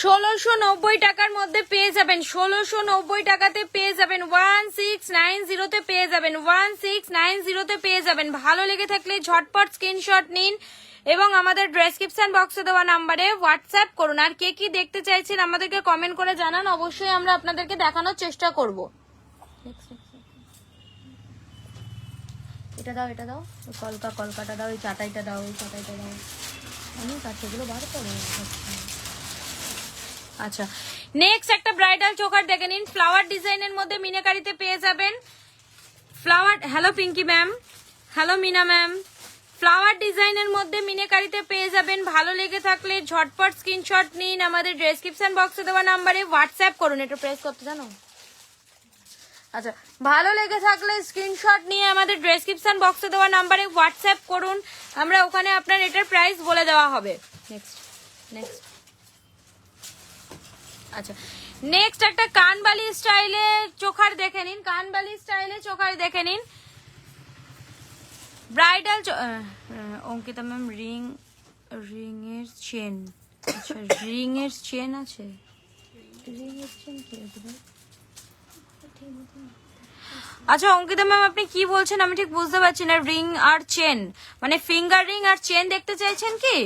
S1: 1690 টাকার মধ্যে পেয়ে যাবেন, 1690 টাকাতে পেয়ে যাবেন, 1690 তে পেয়ে যাবেন, 1690 তে পেয়ে যাবেন। ভালো লেগে থাকলে ঝটপট স্ক্রিনশট নিন এবং আমাদের ডেসক্রিপশন বক্সে দেওয়া নাম্বারে হোয়াটসঅ্যাপ করুন। আর কে কি দেখতে চাইছেন আমাদেরকে কমেন্ট করে জানান, অবশ্যই আমরা আপনাদেরকে দেখানোর চেষ্টা করব। এটা দাও, এটা দাও, কলকাটা দাও, এই চাটাইটা দাও, এই চাটাইটা দাও, অনেক আছে এগুলো বার করো। আচ্ছা নেক্সট একটা ব্রাইডাল চোকার দেখে নিন, ফ্লাওয়ার ডিজাইনের মধ্যে মিনাকারিতে পেয়ে যাবেন। Flower, hello Pinky ma'am, hello Mina ma'am, flower ডিজাইনের মধ্যে মিনাকারিতে পেয়ে যাবেন। ভালো লেগে থাকলে ঝটপট স্ক্রিনশট নিন, আমাদের ডেসক্রিপশন বক্সে দেওয়া নাম্বারে হোয়াটসঅ্যাপ করুন। এটা প্রেস করতে জানো? আচ্ছা, ভালো লেগে থাকলে স্ক্রিনশট নিয়ে আমাদের ডেসক্রিপশন বক্সে দেওয়া নাম্বারে হোয়াটসঅ্যাপ করুন, আমরা ওখানে আপনার এটার প্রাইস বলে দেওয়া হবে। নেক্সট নেক্সট আচ্ছা নেক্সট একটা কানবালি স্টাইলে চোখার দেখে নিন, কানবালি স্টাইলে চোখার দেখে নিন। ব্রাইডাল অঙ্কিতা ম্যাম রিং এর চেন, আচ্ছা রিং এর চেন আছে, রিং এর চেন কি আছে? আচ্ছা অঙ্কিতা ম্যাম আপনি কি বলছেন আমি ঠিক বুঝতে পারছি না। রিং আর চেন মানে ফিঙ্গার রিং আর চেন দেখতে চাইছেন কি?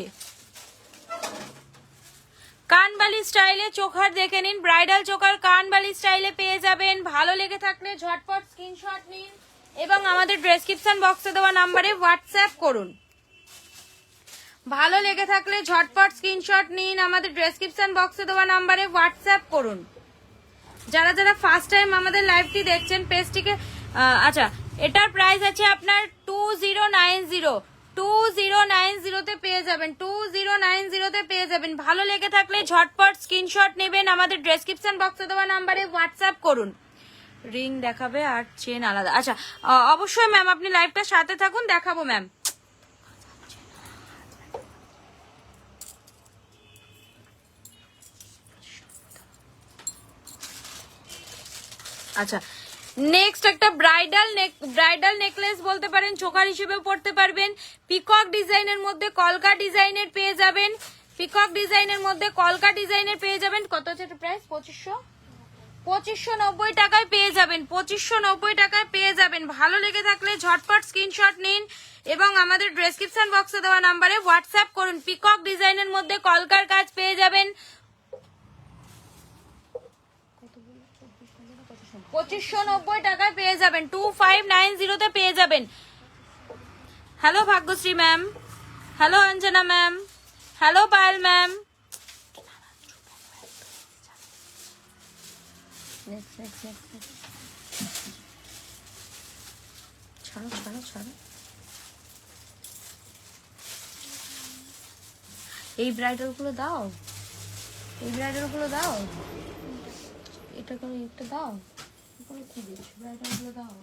S1: কানবালি স্টাইলে চোখার দেখে নিন, ব্রাইডাল চোখার কানবালি স্টাইলে পেয়ে যাবেন। ভালো লেগে থাকলে ঝটপট স্ক্রিনশট নিন এবং আমাদের ডেসক্রিপশন বক্সে দেওয়া নাম্বারে হোয়াটসঅ্যাপ করুন। ভালো লেগে থাকলে ঝটপট স্ক্রিনশট নিন, আমাদের ডেসক্রিপশন বক্সে দেওয়া নাম্বারে হোয়াটসঅ্যাপ করুন। যারা যারা ফার্স্ট টাইম আমাদের লাইভটি দেখছেন পেজটিকে, আচ্ছা এটার প্রাইস আছে আপনার 2090, 2090 তে পেয়ে যাবেন, 2090 তে পেয়ে যাবেন। ভালো লেগে থাকলে ঝটপট স্ক্রিনশট নেবেন, আমাদের ডেসক্রিপশন বক্সে দেওয়া নাম্বারে হোয়াটসঅ্যাপ করুন। রিং দেখাবে আর চেন আলাদা, আচ্ছা অবশ্যই ম্যাম আপনি লাইভটার সাথে থাকুন, দেখাবো ম্যাম। আচ্ছা নেক্সট একটা ব্রাইডাল নেকলেস বলতে পারেন, চোকার হিসেবেও পড়তে পারবেন। পিকক ডিজাইনের মধ্যে কলকা ডিজাইনের পেয়ে যাবেন, পিকক ডিজাইনের মধ্যে কলকা ডিজাইনের পেয়ে যাবেন। কত আছে এটা প্রাইস? 2590 টাকায় পেয়ে যাবেন, 2590 টাকায় পেয়ে যাবেন। ভালো লেগে থাকলে ঝটপট স্ক্রিনশট নিন এবং আমাদের ডেসক্রিপশন বক্সে দেওয়া নাম্বারে হোয়াটসঅ্যাপ করুন। পিকক ডিজাইনের মধ্যে কলকার কাজ পেয়ে যাবেন, 2590 টাকায় পেয়ে যাবেন, 2590 তে পেয়ে যাবেন। Hello Bhagyashree ma'am, hello Anjana ma'am, hello Payel ma'am. ছাড়ো ছাড়ো ছাড়ো, এই ব্রাইডাল গুলো দাও, এই ব্রাইডাল গুলো দাও, এটা করে একটা দাও, কি দিচ্ছ ব্রাইডাল গুলো দাও।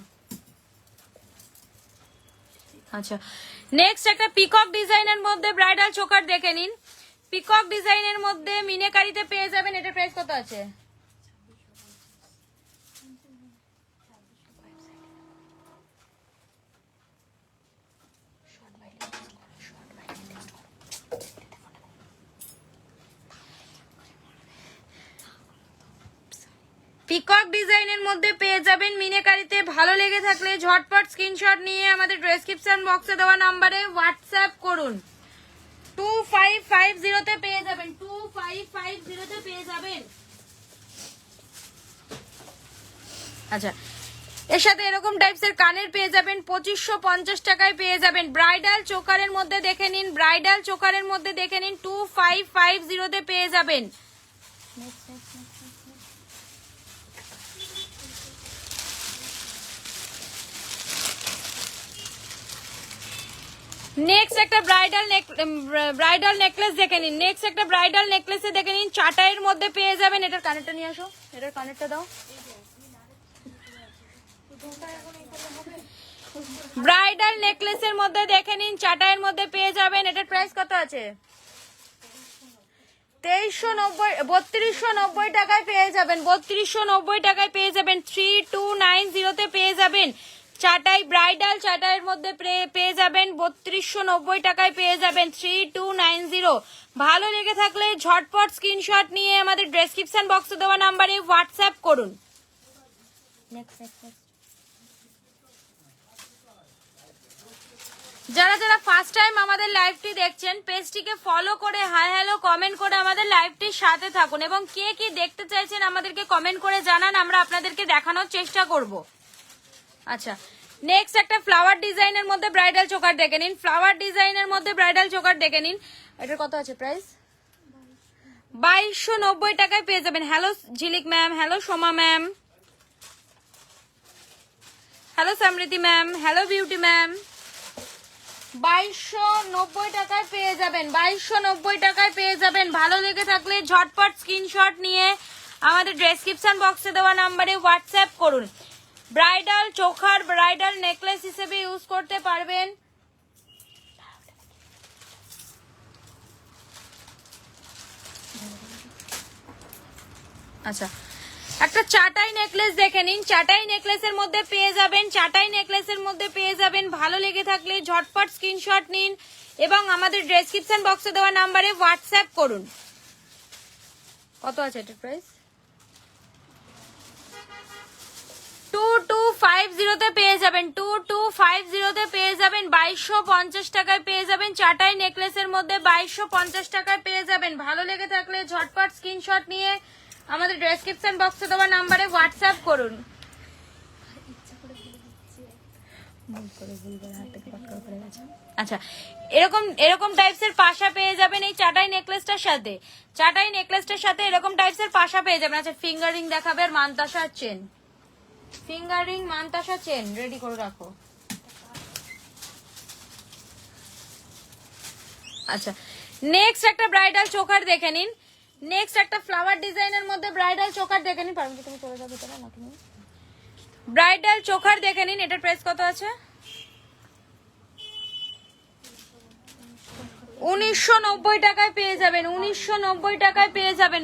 S1: আচ্ছা, নেক্সট একটা পিকক ডিজাইনের মধ্যে ব্রাইডাল চোকার দেখে নিন। পিকক ডিজাইনের মধ্যে মিনাকারিতে পেয়ে যাবেন। এটা প্রাইস কত আছে? পিকক ডিজাইনের মধ্যে পেয়ে যাবেন মিনাকারিতে। ভালো লেগে থাকলে ঝটপট স্ক্রিনশট নিয়ে আমাদের ডেসক্রিপশন বক্সে দেওয়া নাম্বারে হোয়াটসঅ্যাপ করুন। 2550 তে পেয়ে যাবেন, 2550 তে পেয়ে যাবেন। আচ্ছা, এর সাথে এরকম টাইপসের কানের পেয়ে যাবেন 2550 টাকায় পেয়ে যাবেন। ব্রাইডাল চোকারের মধ্যে দেখে নিন, ব্রাইডাল চোকারের মধ্যে দেখে নিন 2550 তে পেয়ে যাবেন। নেক্সট একটা ব্রাইডাল নেকলেস দেখে নিন। নেক্সট একটা ব্রাইডাল নেকলেসে দেখে নিন চাটাইয়ের মধ্যে পেয়ে যাবেন। এটার কানেরটা নিয়ে আসো, এটার কানেরটা দাও। ব্রাইডাল নেকলেসের মধ্যে দেখে নিন চাটাইয়ের মধ্যে পেয়ে যাবেন। এটার প্রাইস কত আছে? 3290 টাকায় পেয়ে যাবেন। 3290 টাকায় পেয়ে যাবেন। 3290 তে পেয়ে যাবেন। চাটাই ব্রাইডাল চাটাইয়ের মধ্যে পেয়ে যাবেন 3290 টাকায় পেয়ে যাবেন। 3290। ভালো লেগে থাকলে ঝটপট স্ক্রিনশট নিয়ে আমাদের ডেসক্রিপশন বক্সে দেওয়া নাম্বারে হোয়াটসঅ্যাপ করুন। যারা যারা ফার্স্ট টাইম আমাদের লাইভটি দেখছেন পেজটিকে ফলো করে হাই হ্যালো কমেন্ট করে আমাদের লাইভটির সাথে থাকুন এবং কে কি দেখতে চাইছেন আমাদেরকে কমেন্ট করে জানান, আমরা আপনাদেরকে দেখানোর চেষ্টা করব। আচ্ছা, নেক্সট একটা ফ্লাওয়ার ডিজাইনের মধ্যে ব্রাইডাল চোকার দেখে নিন। ফ্লাওয়ার ডিজাইনের মধ্যে ব্রাইডাল চোকার দেখে নিন। এটার কত আছে প্রাইস? 2290 টাকায় পেয়ে যাবেন। Hello Jhilik ma'am, hello Soma ma'am, hello Samriddhi ma'am, hello Beauty ma'am. 2290 টাকায় পেয়ে যাবেন। 2290 টাকায় পেয়ে যাবেন। ভালো লেগে থাকলে ঝটপট স্ক্রিনশট নিয়ে আমাদের ডেসক্রিপশন বক্সে দেওয়া নাম্বারে হোয়াটসঅ্যাপ করুন। ব্রাইডাল চোখার ব্রাইডাল নেকলেস হিসেবে ইউজ করতে পারবেন। আচ্ছা, একটা চাটাই নেকলেস দেখে নিন। চাটাই নেকলেসের মধ্যে পেয়ে যাবেন। চাটাই নেকলেসের মধ্যে পেয়ে যাবেন। ভালো লেগে থাকলে ঝটপট স্ক্রিনশট নিন এবং আমাদের ডেসক্রিপশন বক্সে দেওয়া নাম্বারে হোয়াটসঅ্যাপ করুন। কত আছে এটার প্রাইস? 2250 তে পেয়ে যাবেন। 2250 তে পেয়ে যাবেন। 2250 টাকায় পেয়ে যাবেন। চাটাই নেকলেসের মধ্যে 2250 টাকায় পেয়ে যাবেন। ভালো লেগে থাকলে ঝটপট স্ক্রিনশট নিয়ে আমাদের ডেসক্রিপশন বক্সে দেওয়া নাম্বারে হোয়াটসঅ্যাপ করুন। আচ্ছা, এরকম টাইপসের পাশা পেয়ে যাবেন এই চাটাই নেকলেসটার সাথে। চাটাই নেকলেসটার সাথে এরকম টাইপসের পাশা পেয়ে যাবেন। আচ্ছা, ফিঙ্গারিং দেখাবে আর মানতাসা চেন। ফিঙ্গারিং মানতাসা চেন রেডি করে রাখো। আচ্ছা, নেক্সট একটা ব্রাইডাল চোকার দেখে নিন। নেক্সট একটা ফ্লাওয়ার ডিজাইনের মধ্যে ব্রাইডাল চোকার দেখে নিন। পারবে তুমি চলে যাও ভিতরে না তুমি? ব্রাইডাল চোকার দেখে নিন। এটার প্রাইস কত আছে? 1990 টাকায় পেয়ে যাবেন। 1990 টাকায় পেয়ে যাবেন।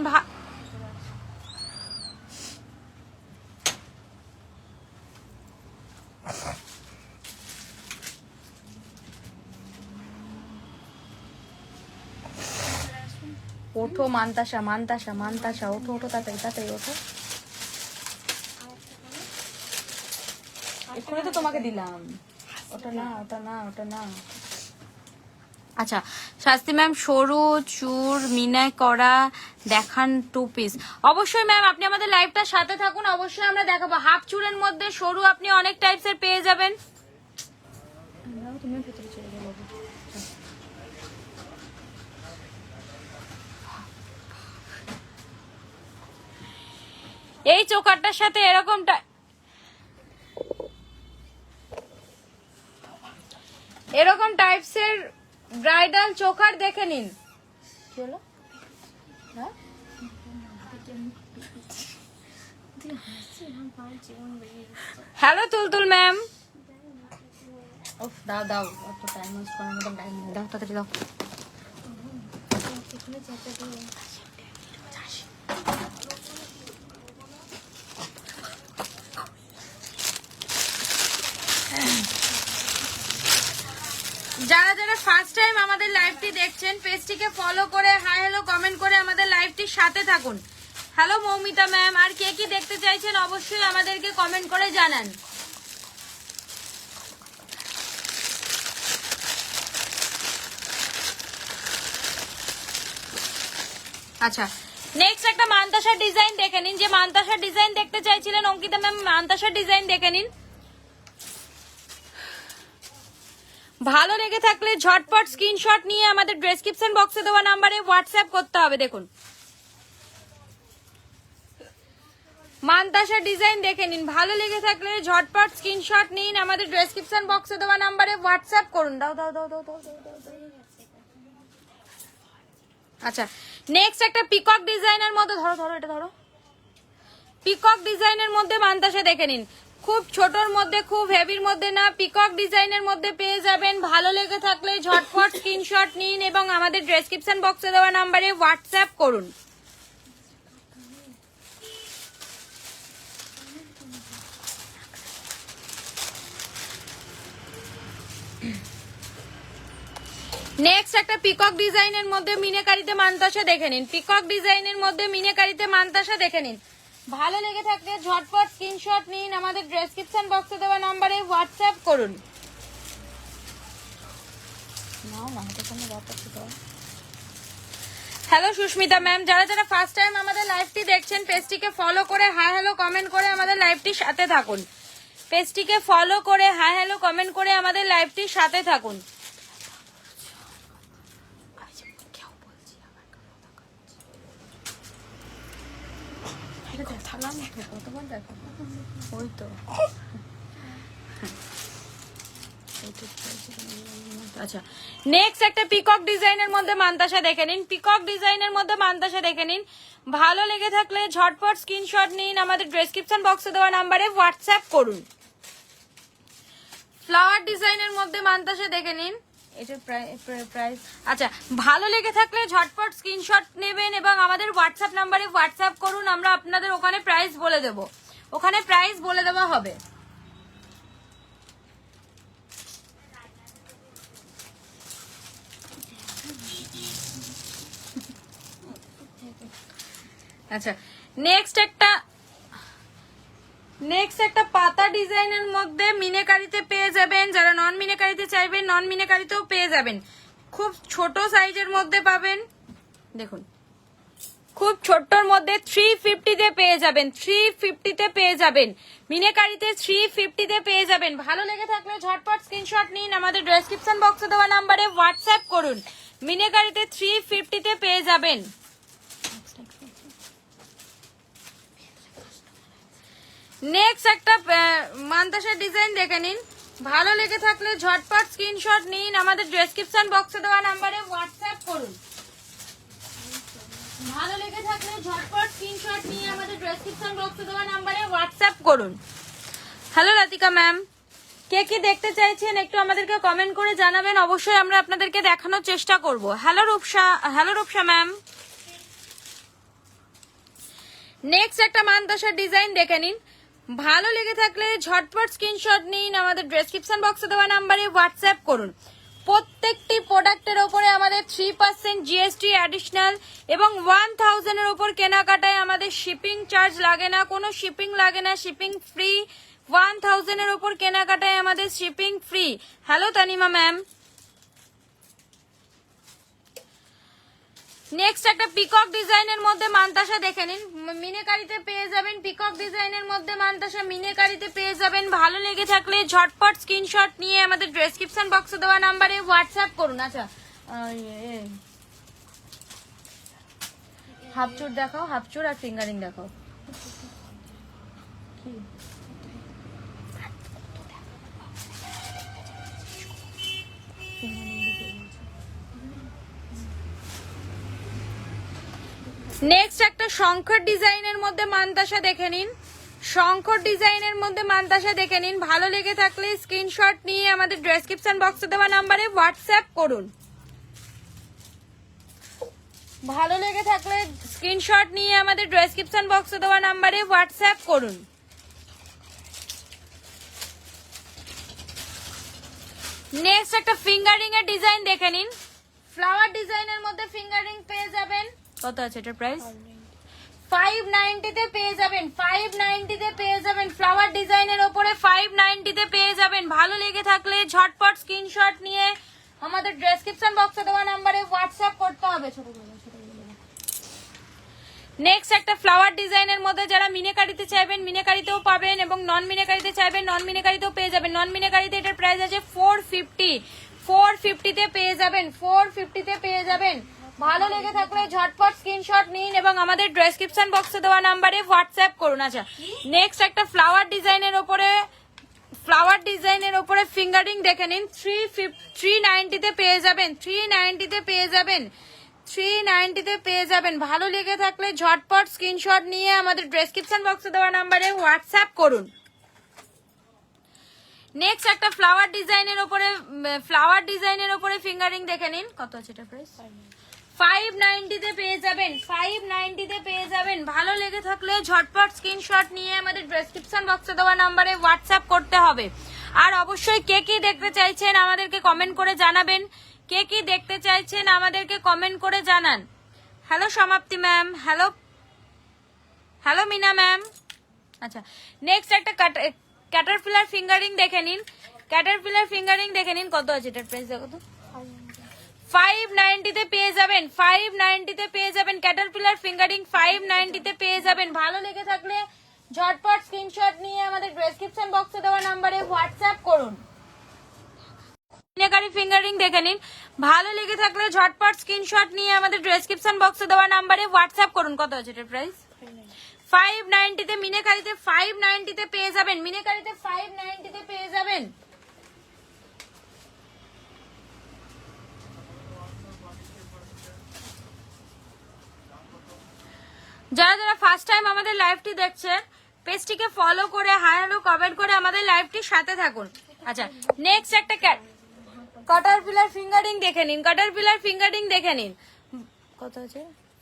S1: ওঠো মানতাসা, মানতাসা, মানতাসা, ওঠো ওঠো তাড়াতাড়ি তাড়াতাড়ি ওঠো। এক্ষুনি তো তোমাকে দিলাম। ওটা না, ওটা না, ওটা না। আচ্ছা, শাস্তি ম্যাম সরু চুর মিনায় করা দেখান 2 পিস। অবশ্যই ম্যাম আপনি আমাদের লাইভটার সাথে থাকুন, অবশ্যই আমরা দেখাবো। হাফ চুরের মধ্যে সরু আপনি অনেক টাইপসের পেয়ে যাবেন। তুমি ভিতরে চলে যাবো। এই চোকারটার সাথে এরকম টাইপসের ব্রাইডাল চোকার দেখে নিন। কি হলো? হ্যাঁ, হ্যালো তুলতুল ম্যাম, ওফ দাও দাও, অত টাইম ওয়েস্ট করার মতো টাইম নেই, দাও তাড়াতাড়ি দাও। যারা যারা ফার্স্ট টাইম আমাদের লাইভটি দেখছেন, পেজটিকে ফলো করে হাই হ্যালো কমেন্ট করে আমাদের লাইভটির সাথে থাকুন। হ্যালো মৌমিতা ম্যাম, আর কে কি দেখতে চাইছেন অবশ্যই আমাদেরকে কমেন্ট করে জানান। আচ্ছা, নেক্সট একটা মান্তাসার ডিজাইন দেখে নিন। যে মান্তাসার ডিজাইন দেখতে চাইছিলেন অঙ্কিতা ম্যাম, মান্তাসার ডিজাইন দেখে নিন। ভালো লেগে থাকলে ঝটপট স্ক্রিনশট নিয়ে আমাদের ডেসক্রিপশন বক্সে দেওয়া নাম্বারে হোয়াটসঅ্যাপ করতে হবে। দেখুন মান্তাসার ডিজাইন দেখে নিন, ভালো লেগে থাকলে ঝটপট স্ক্রিনশট নিন, আমাদের ডেসক্রিপশন বক্সে দেওয়া নাম্বারে হোয়াটসঅ্যাপ করুন। দাও দাও দাও দাও দাও দাও। আচ্ছা, নেক্সট একটা পিকক ডিজাইনের মধ্যে, ধরো ধরো এটা ধরো, পিকক ডিজাইনের মধ্যে মান্তাসা দেখে নিন। খুব ছোটর মধ্যে, খুব হেভির মধ্যে না, পিকক ডিজাইনের মধ্যে পেয়ে যাবেন। ভালো লেগে থাকলে ঝটপট স্ক্রিনশট নিন এবং আমাদের ডেসক্রিপশন বক্সে দেওয়া নাম্বারে হোয়াটসঅ্যাপ করুন। নেক্সট একটা পিকক ডিজাইনের মধ্যে মিনেকারিতে মান্তাসা দেখে নিন। পিকক ডিজাইনের মধ্যে মিনেকারিতে মান্তাসা দেখে নিন। ভালো লেগে থাকলে ঝটপট স্ক্রিনশট নিন, আমাদের ডেসক্রিপশন বক্সে দেওয়া নম্বরে হোয়াটসঅ্যাপ করুন। হ্যালো সুস্মিতা ম্যাম, যারা যারা ফার্স্ট টাইম আমাদের লাইভটি দেখছেন, পেজটিকে ফলো করে হাই হ্যালো কমেন্ট করে আমাদের লাইভটির সাথে থাকুন। পেজটিকে ফলো করে হাই হ্যালো কমেন্ট করে আমাদের লাইভটির সাথে থাকুন। আচ্ছা, নেক্সট একটা পিকক ডিজাইনের মধ্যে মান্তাসা দেখে নিন। পিকক ডিজাইনের মধ্যে মান্তাসা দেখে নিন। ভালো লেগে থাকলে ঝটপট স্ক্রিনশট নিন, আমাদের ডেসক্রিপশন বক্সে দেওয়া নাম্বারে হোয়াটসঅ্যাপ করুন। ফ্লাওয়ার ডিজাইনের মধ্যে মান্তাসা দেখে নিন। এটার প্রাইস, আচ্ছা, ভালো লেগে থাকলে ঝটপট স্ক্রিনশট নেবেন এবং আমাদের হোয়াটসঅ্যাপ নাম্বারে হোয়াটসঅ্যাপ করুন। আমরা আপনাদের ওখানে প্রাইস বলে দেব, ওখানে প্রাইস বলে দেওয়া হবে। আচ্ছা, নেক্সট একটা পাতা ডিজাইনের মধ্যে মিনেকারিতে পেয়ে যাবেন। যারা নন মিনেকারিতে চাইবেন, নন মিনেকারিতেও পেয়ে যাবেন। খুব ছোট সাইজের মধ্যে পাবেন। দেখুন, খুব ছোট্টর মধ্যে 350-তে পেয়ে যাবেন। 350-তে পেয়ে যাবেন মিনেকারিতে, 350-তে পেয়ে যাবেন। ভালো লেগে থাকলে ঝটপট স্ক্রিনশট নিন, আমাদের ডেসক্রিপশন বক্সে দেওয়া নাম্বারে হোয়াটসঅ্যাপ করুন। মিনেকারিতে 350-তে পেয়ে যাবেন। নেক্সট একটা মান্তাসার ডিজাইন দেখে নিন। ভালো লেগে থাকলে ঝটপট স্ক্রিনশট নিন, আমাদের ডেসক্রিপশন বক্সে দেওয়া নাম্বারে হোয়াটসঅ্যাপ করুন। ভালো লেগে থাকলে ঝটপট স্ক্রিনশট নিয়ে আমাদের ডেসক্রিপশন বক্সে দেওয়া নাম্বারে হোয়াটসঅ্যাপ করুন। হ্যালো রাধিকা ম্যাম, কে কি দেখতে চাইছেন একটু আমাদেরকে কমেন্ট করে জানাবেন, অবশ্যই আমরা আপনাদেরকে দেখানোর চেষ্টা করব। Hello Rupsa ma'am. নেক্সট একটা মান্তাসার ডিজাইন দেখে নিন। ভালো লেগে থাকলে ঝটপট স্ক্রিনশট নিন, আমাদের ডেসক্রিপশন বক্সে দেওয়া নাম্বারে হোয়াটসঅ্যাপ করুন। প্রত্যেকটি প্রোডাক্টের ওপরে আমাদের 3% জিএসটি অ্যাডিশনাল এবং 1000-এর ওপর কেনাকাটায় আমাদের শিপিং চার্জ লাগে না, কোনো শিপিং লাগে না, শিপিং ফ্রি। 1000-এর ওপর কেনাকাটায় আমাদের shipping free. Hello Tanima ma'am. Next একটা পিকক ডিজাইনের মধ্যে মান্তাসা দেখে নিন। মিনেকারিতে পেয়ে যাবেন। পিকক ডিজাইনের মধ্যে মান্তাসা মিনেকারিতে পেয়ে যাবেন। ভালো লেগে থাকলে ঝটপট স্ক্রিনশট নিয়ে আমাদের ডেসক্রিপশন বক্সে দেওয়া নাম্বারে হোয়াটসঅ্যাপ করুন। আচ্ছা, হাফ চুর দেখাও, হাফ চুর আর ফিঙ্গারিং দেখাও। নেক্সট একটা শঙ্কর ডিজাইনের মধ্যে মান্তাসা দেখে নিন। শঙ্কর ডিজাইনের মধ্যে মান্তাসা দেখে নিন, ভালো লেগে থাকলে স্ক্রিনশট নিয়ে আমাদের ডেসক্রিপশন বক্সে দেওয়া নাম্বারে হোয়াটসঅ্যাপ করুন। ভালো লেগে থাকলে স্ক্রিনশট নিয়ে আমাদের ডেসক্রিপশন বক্সে দেওয়া নাম্বারে হোয়াটসঅ্যাপ করুন। নেক্সট একটা ফিঙ্গারিং এর ডিজাইন দেখে নিন, ফ্লাওয়ার ডিজাইনের মধ্যে ফিঙ্গারিং পেয়ে যাবেন। কত আছে এটার প্রাইস? 590 তে পেয়ে যাবেন, 590 তে পেয়ে যাবেন। ফ্লাওয়ার ডিজাইনের উপরে 590 তে পেয়ে যাবেন। ভালো লেগে থাকলে ঝটপট স্ক্রিনশট নিয়ে আমাদের ডেসক্রিপশন বক্সে দেওয়া নম্বরে হোয়াটসঅ্যাপ করতে হবে। নেক্সট একটা ফ্লাওয়ার ডিজাইনের মধ্যে যারা মিনেকারিতে চাইবেন মিনেকারিতেও পাবেন, এবং নন মিনেকারিতে চাইবেন নন মিনেকারিতেও পেয়ে যাবেন। নন মিনেকারিতে এটার প্রাইস আছে 450 তে পেয়ে যাবেন, 450 তে পেয়ে যাবেন। ভালো লেগে থাকলে ঝটপট স্ক্রিনশট নিন এবং আমাদের ডেসক্রিপশন বক্সে দেওয়া নাম্বারে হোয়াটসঅ্যাপ করুন। আচ্ছা, নেক্সট একটা ফ্লাওয়ার ডিজাইনের উপরে ফিঙ্গারিং দেখে নিন, 390 তে পেয়ে যাবেন, 390 তে পেয়ে যাবেন, 390 তে পেয়ে যাবেন। ভালো লেগে থাকলে ঝটপট স্ক্রিনশট নিয়ে আমাদের ডেসক্রিপশন বক্সে দেওয়া নাম্বারে হোয়াটসঅ্যাপ করুন। নেক্সট একটা ফ্লাওয়ার ডিজাইনের উপরে ফিঙ্গারিং দেখে নিন, কত আছে এটা প্রাইস? 590 তে পেয়ে যাবেন, 590 তে পেয়ে যাবেন। ভালো লেগে থাকলে ঝটপট স্ক্রিনশট নিয়ে আমাদের ডেসক্রিপশন বক্সে দেওয়া নম্বরে হোয়াটসঅ্যাপ করতে হবে। আর অবশ্যই কে কি দেখতে চাইছেন আমাদেরকে কমেন্ট করে জানাবেন, কে কি দেখতে চাইছেন আমাদেরকে কমেন্ট করে জানান। হ্যালো সমাপ্তি ম্যাম, হ্যালো মিনা ম্যাম। আচ্ছা, নেক্সট একটা ক্যাটারপিলার ফিঙ্গারিং দেখে নিন, ক্যাটারপিলার ফিঙ্গারিং দেখে নিন, কত আছে এটার প্রাইস দেখো তো? 590 তে পেয়ে যাবেন, 590 তে পেয়ে যাবেন। ক্যাটারপিলার ফিঙ্গারিং 590 তে পেয়ে যাবেন। ভালো লেগে থাকলে ঝটপট স্ক্রিনশট নিয়ে আমাদের ডেসক্রিপশন বক্সে দেওয়া নম্বরে হোয়াটসঅ্যাপ করুন। মিনাকারি ফিঙ্গারিং দেখে নিন, ভালো লেগে থাকলে ঝটপট স্ক্রিনশট নিয়ে আমাদের ডেসক্রিপশন বক্সে দেওয়া নম্বরে হোয়াটসঅ্যাপ করুন। কত আছে এটার প্রাইস? 590 তে, মিনাকারিতে 590 তে পেয়ে যাবেন, মিনাকারিতে 590 তে পেয়ে যাবেন। যারা যারা ফার্স্ট টাইম আমাদের লাইভটি দেখছেন পেজটিকে ফলো করে হাই হ্যালো কমেন্ট করে আমাদের লাইভটির সাথে থাকুন। আচ্ছা, নেক্সট একটা ক্যাটারপিলার ফিঙ্গারিং দেখে নিন, ক্যাটারপিলার ফিঙ্গারিং দেখে নিন, কত আছে?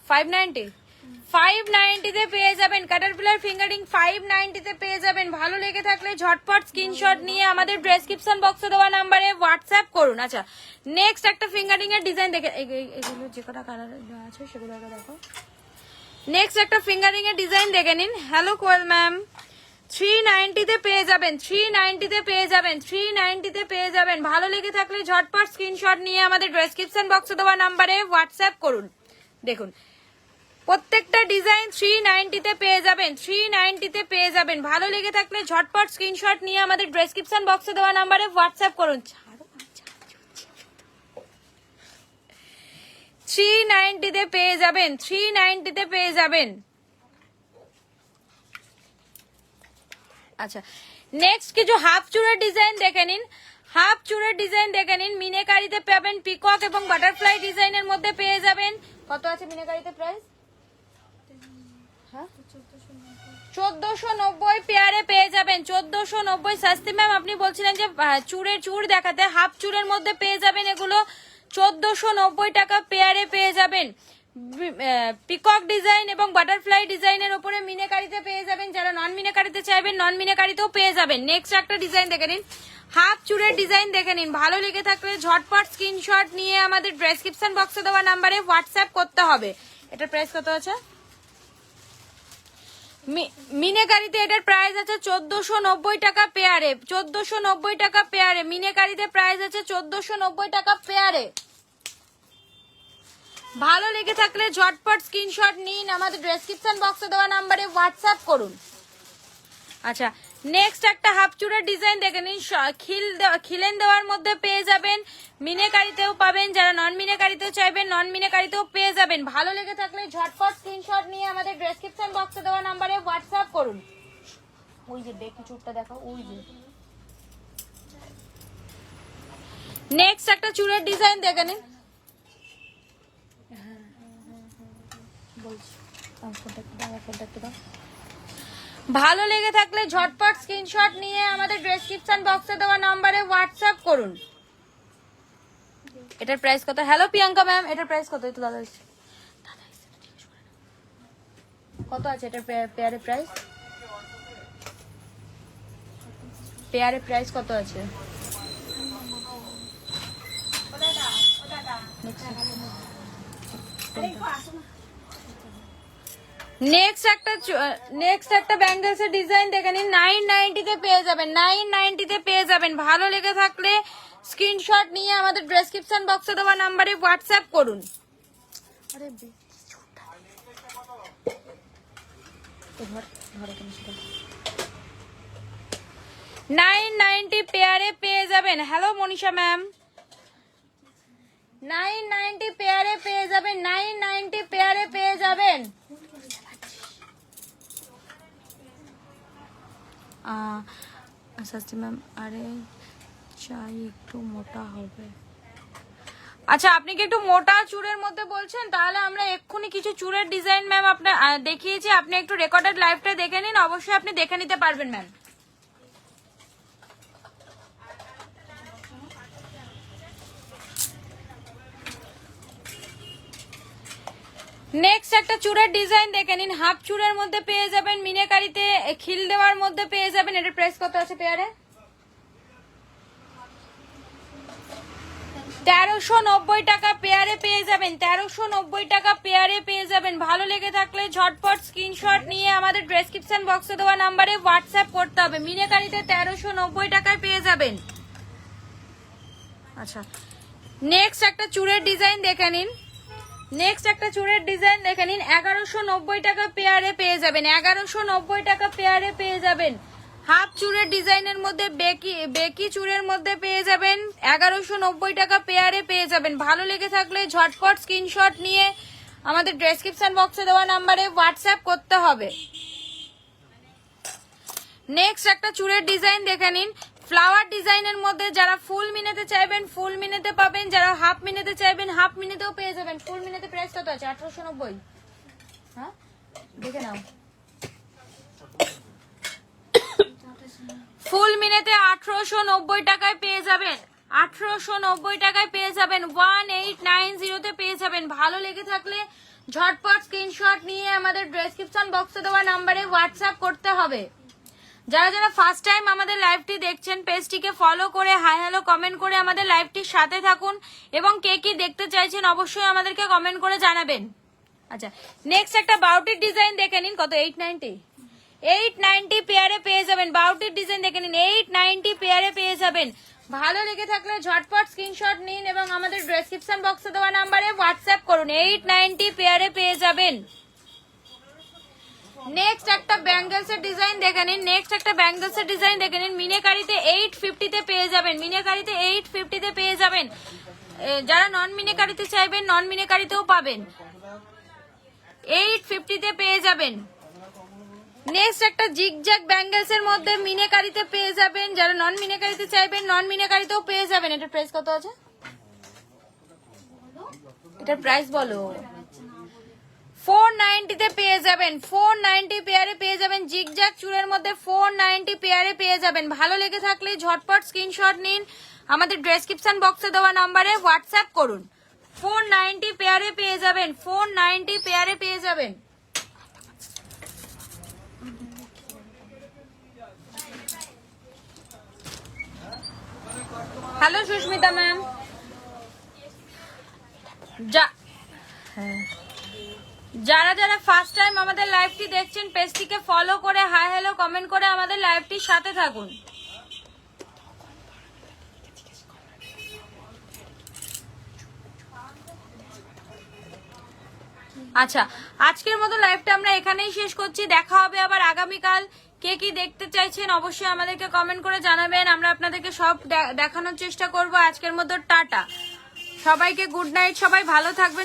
S1: 590 তে পেয়ে যাবেন। ক্যাটারপিলার ফিঙ্গারিং 590 তে পেয়ে যাবেন। ভালো লেগে থাকলে ঝটপট স্ক্রিনশট নিয়ে আমাদের ডেসক্রিপশন বক্সে দেওয়া নম্বরে হোয়াটসঅ্যাপ করুন। আচ্ছা, নেক্সট একটা ফিঙ্গারিং এর ডিজাইন দেখে, এগুলো যে কটা কালার আছে সেগুলো দেখো। নেক্সট একটা ফিঙ্গারিং এর ডিজাইন দেখে নিন। হ্যালো কোয়েল ম্যাম, 390 তে পেয়ে যাবেন, 390 তে পেয়ে যাবেন, 390 তে পেয়ে যাবেন। ভালো লেগে থাকলে ঝটপট স্ক্রিনশট নিয়ে আমাদের ডেসক্রিপশন বক্সে দেওয়া নম্বরে হোয়াটসঅ্যাপ করুন। দেখুন প্রত্যেকটা ডিজাইন 390 তে পেয়ে যাবেন, 390 তে পেয়ে যাবেন। ভালো লেগে থাকলে ঝটপট স্ক্রিনশট নিয়ে আমাদের ডেসক্রিপশন বক্সে দেওয়া নম্বরে হোয়াটসঅ্যাপ করুন। 390 তে পেয়ে যাবেন, 390 তে পেয়ে যাবেন। আচ্ছা, নেক্সট কিছু হাফ চুড়ের ডিজাইন দেখে নিন, হাফ চুড়ের ডিজাইন দেখে নিন। মিনেকারিতে পাবেন, পিকক এবং বাটারফ্লাই ডিজাইনের মধ্যে পেয়ে যাবেন। কত আছে মিনেকারিতে প্রাইস? 1490 পেয়ারে পেয়ে যাবেন, 1490। শাস্তি ম্যাম আপনি বলছিলেন যে চুড় দেখাতে, হাফ চুড়ের মধ্যে পেয়ে যাবেন এগুলো 1490 টাকা পেয়ারে পেয়ে যাবেন। পিকক ডিজাইন এবং বাটারফ্লাই ডিজাইনের উপরে মিনেকারিতে পেয়ে যাবেন। যারা নন মিনেকারিতে চাইবেন নন মিনেকারিতেও পেয়ে যাবেন। নেক্সট একটা ডিজাইন দেখে নিন, হাফ চুড়ের ডিজাইন দেখে নিন। ভালো লেগে থাকলে ঝটপট স্ক্রিনশট নিয়ে আমাদের ডেসক্রিপশন বক্সে দেওয়া নাম্বারে হোয়াটসঅ্যাপ করতে হবে। এটার প্রাইস কত আছে? মিনেকারিতে এটার প্রাইস আছে 1490 টাকা পেয়ারে, 1490 টাকা পেয়ারে। মিনেকারিতে প্রাইস আছে 1490 টাকা পেয়ারে। ভালো লেগে থাকলে ঝটপট স্ক্রিনশট নিন, আমাদের ডেসক্রিপশন বক্সে দেওয়া নাম্বারে হোয়াটসঅ্যাপ করুন। আচ্ছা, নেক্সট একটা হাফ চুড়ের ডিজাইন দেখে নিন, খিলেন দেওয়ার মধ্যে পেয়ে যাবেন, মিনেকারিতেও পাবেন। যারা নন মিনেকারিতেও চাইবেন নন মিনেকারিতেও পেয়ে যাবেন। ভালো লেগে থাকলে ঝটপট স্ক্রিনশট নিয়ে আমাদের ডেসক্রিপশন বক্সে দেওয়া নাম্বারে হোয়াটসঅ্যাপ করুন। ওই যে দেখি চুড়টা দেখো, ওই যে। নেক্সট একটা চুড়ের ডিজাইন দেখে নিন, ভালো লেগে থাকলে ঝটপট স্ক্রিনশট নিয়ে আমাদের ডেসক্রিপশন বক্সে দেওয়া নম্বরে হোয়াটসঅ্যাপ করুন। এটার প্রাইস কত? হ্যালো প্রিয়াঙ্কা ম্যাম, এটার প্রাইস কত? একটু দাদা কত আছে এটার পেয়ারের প্রাইস? পেয়ারের প্রাইস কত আছে? নেক্সট একটা ব্যাঙ্গেলস এর ডিজাইন দেখে নিন, 990 তে পেয়ে যাবেন, 990 তে পেয়ে যাবেন। ভালো লেগে থাকলে স্ক্রিনশট নিয়ে আমাদের ডেসক্রিপশন বক্সে দেওয়া নম্বরে হোয়াটসঅ্যাপ করুন। আরে 990 পেয়ারে পেয়ে যাবেন। হ্যালো মনীষা ম্যাম, 990 পেয়ারে পেয়ে যাবেন, 990 পেয়ারে পেয়ে যাবেন। আচ্ছা ম্যাম, আরে চাই একটু মোটা হবে। আচ্ছা, আপনি কি একটু মোটা চুড়ের মধ্যে বলছেন? তাহলে আমরা এক্ষুনি কিছু চুড়ের ডিজাইন ম্যাম আপনার দেখিয়েছি, আপনি একটু রেকর্ডেড লাইভটা দেখে নিন, অবশ্যই আপনি দেখে নিতে পারবেন ম্যাম। নেক্সট একটা চুড়ের ডিজাইন দেখে নিন, হাফ চুড়ের মধ্যে পেয়ে যাবেন, মিনাকারিতে খিল দেওয়ার মধ্যে পেয়ে যাবেন। এটার প্রাইস কত আছে পেয়ারে? 1390 টাকা পেয়ারে পেয়ে যাবেন, 1390 টাকা পেয়ারে পেয়ে যাবেন। ভালো লেগে থাকলে ঝটপট স্ক্রিনশট নিয়ে আমাদের ডেসক্রিপশন বক্সে দেওয়া নম্বরে হোয়াটসঅ্যাপ করতে হবে। মিনাকারিতে 1390 টাকায় পেয়ে যাবেন। আচ্ছা, নেক্সট একটা চুড়ের ডিজাইন দেখে নিন, নেক্সট একটা চুড়ের ডিজাইন দেখে নিন, 1190 টাকা পেয়ারে পেয়ে যাবেন, 1190 টাকা পেয়ারে পেয়ে যাবেন। হাফ চুড়ের ডিজাইনের মধ্যে বেকি চুড়ের মধ্যে পেয়ে যাবেন, 1190 টাকা পেয়ারে পেয়ে যাবেন। ভালো লেগে থাকলে ঝটপট স্ক্রিনশট নিয়ে আমাদের ডেসক্রিপশন বক্সে দেওয়া নাম্বারে হোয়াটসঅ্যাপ করতে হবে। নেক্সট একটা চুড়ের ডিজাইন দেখে নিন, ফ্লাওয়ার ডিজাইনের মধ্যে যারা ফুল মিনেতে চাইবেন ফুল মিনেতে পাবেন, যারা হাফ মিনেতে চাইবেন হাফ মিনেতেও পেয়ে যাবেন। ফুল মিনেতে প্রাইস কত আছে? 1890। হ্যাঁ, দেখে নাও। ফুল মিনেতে 1890 টাকায় পেয়ে যাবেন, 1890 টাকায় পেয়ে যাবেন, 1890 তে পেয়ে যাবেন। ভালো লেগে থাকলে ঝটপট স্ক্রিনশট নিয়ে আমাদের ডেসক্রিপশন বক্সে দেওয়া নাম্বারে হোয়াটসঅ্যাপ করতে হবে। যারা যারা ফার্স্ট টাইম আমাদের লাইভটি দেখছেন, পেজটিকে ফলো করে হাই হ্যালো কমেন্ট করে আমাদের লাইভটির সাথে থাকুন, এবং কে কি দেখতে চাইছেন অবশ্যই আমাদেরকে কমেন্ট করে জানাবেন। আচ্ছা, নেক্সট একটা বাউটির ডিজাইন দেখে নিন, কত? 890, 890 পেয়ারে পেয়ে যাবেন। বাউটির ডিজাইন দেখে নিন, 890 পেয়ারে পেয়ে যাবেন। ভালো লেগে থাকলে ঝটপট স্ক্রিনশট নিন এবং আমাদের ডেসক্রিপশন বক্সে দেওয়া নাম্বারে হোয়াটসঅ্যাপ করুন। 890 পেয়ারে পেয়ে যাবেন। নেক্সট একটা ব্যাঙ্গেলস এর ডিজাইন দেখে নিন, নেক্সট একটা ব্যাঙ্গেলস এর ডিজাইন দেখে নিন, মিনাকারিতে 850 তে পেয়ে যাবেন, মিনাকারিতে 850 তে পেয়ে যাবেন। যারা নন মিনাকারিতে চাইবেন নন মিনাকারিতেও পাবেন, 850 তে পেয়ে যাবেন। নেক্সট একটা জিগজ্যাগ ব্যাঙ্গেলস এর মধ্যে মিনাকারিতে পেয়ে যাবেন, যারা নন মিনাকারিতে চাইবেন নন মিনাকারিতেও পেয়ে যাবেন। এটার প্রাইস কত আছে? এটার প্রাইস বলো। 490 তে পেয়ে যাবেন, 490 পেয়ারে পেয়ে যাবেন। জিগজ্যাগ চুড়ের মধ্যে 490 পেয়ারে পেয়ে যাবেন। ভালো লেগে থাকলে ঝটপট স্ক্রিনশট নিন, আমাদের ডেসক্রিপশন বক্সে দেওয়া নম্বরে হোয়াটসঅ্যাপ করুন। 490 পেয়ারে পেয়ে যাবেন, 490 পেয়ারে পেয়ে যাবেন। হ্যালো সুস্মিতা ম্যাম, যারা যারা ফার্স্ট টাইম আমাদের লাইভটি দেখছেন, পেজটিকে ফলো করে হাই হ্যালো কমেন্ট করে আমাদের লাইভটির সাথে থাকুন। আচ্ছা, আজকের মতো লাইভটা আমরা এখানেই শেষ করছি। দেখা হবে আবার আগামীকাল। কে কি দেখতে চাইছেন অবশ্যই আমাদেরকে কমেন্ট করে জানাবেন, আমরা আপনাদেরকে সব দেখানোর চেষ্টা করব। আজকের মতো টাটা, সবাইকে গুড নাইট, সবাই ভালো থাকবেন।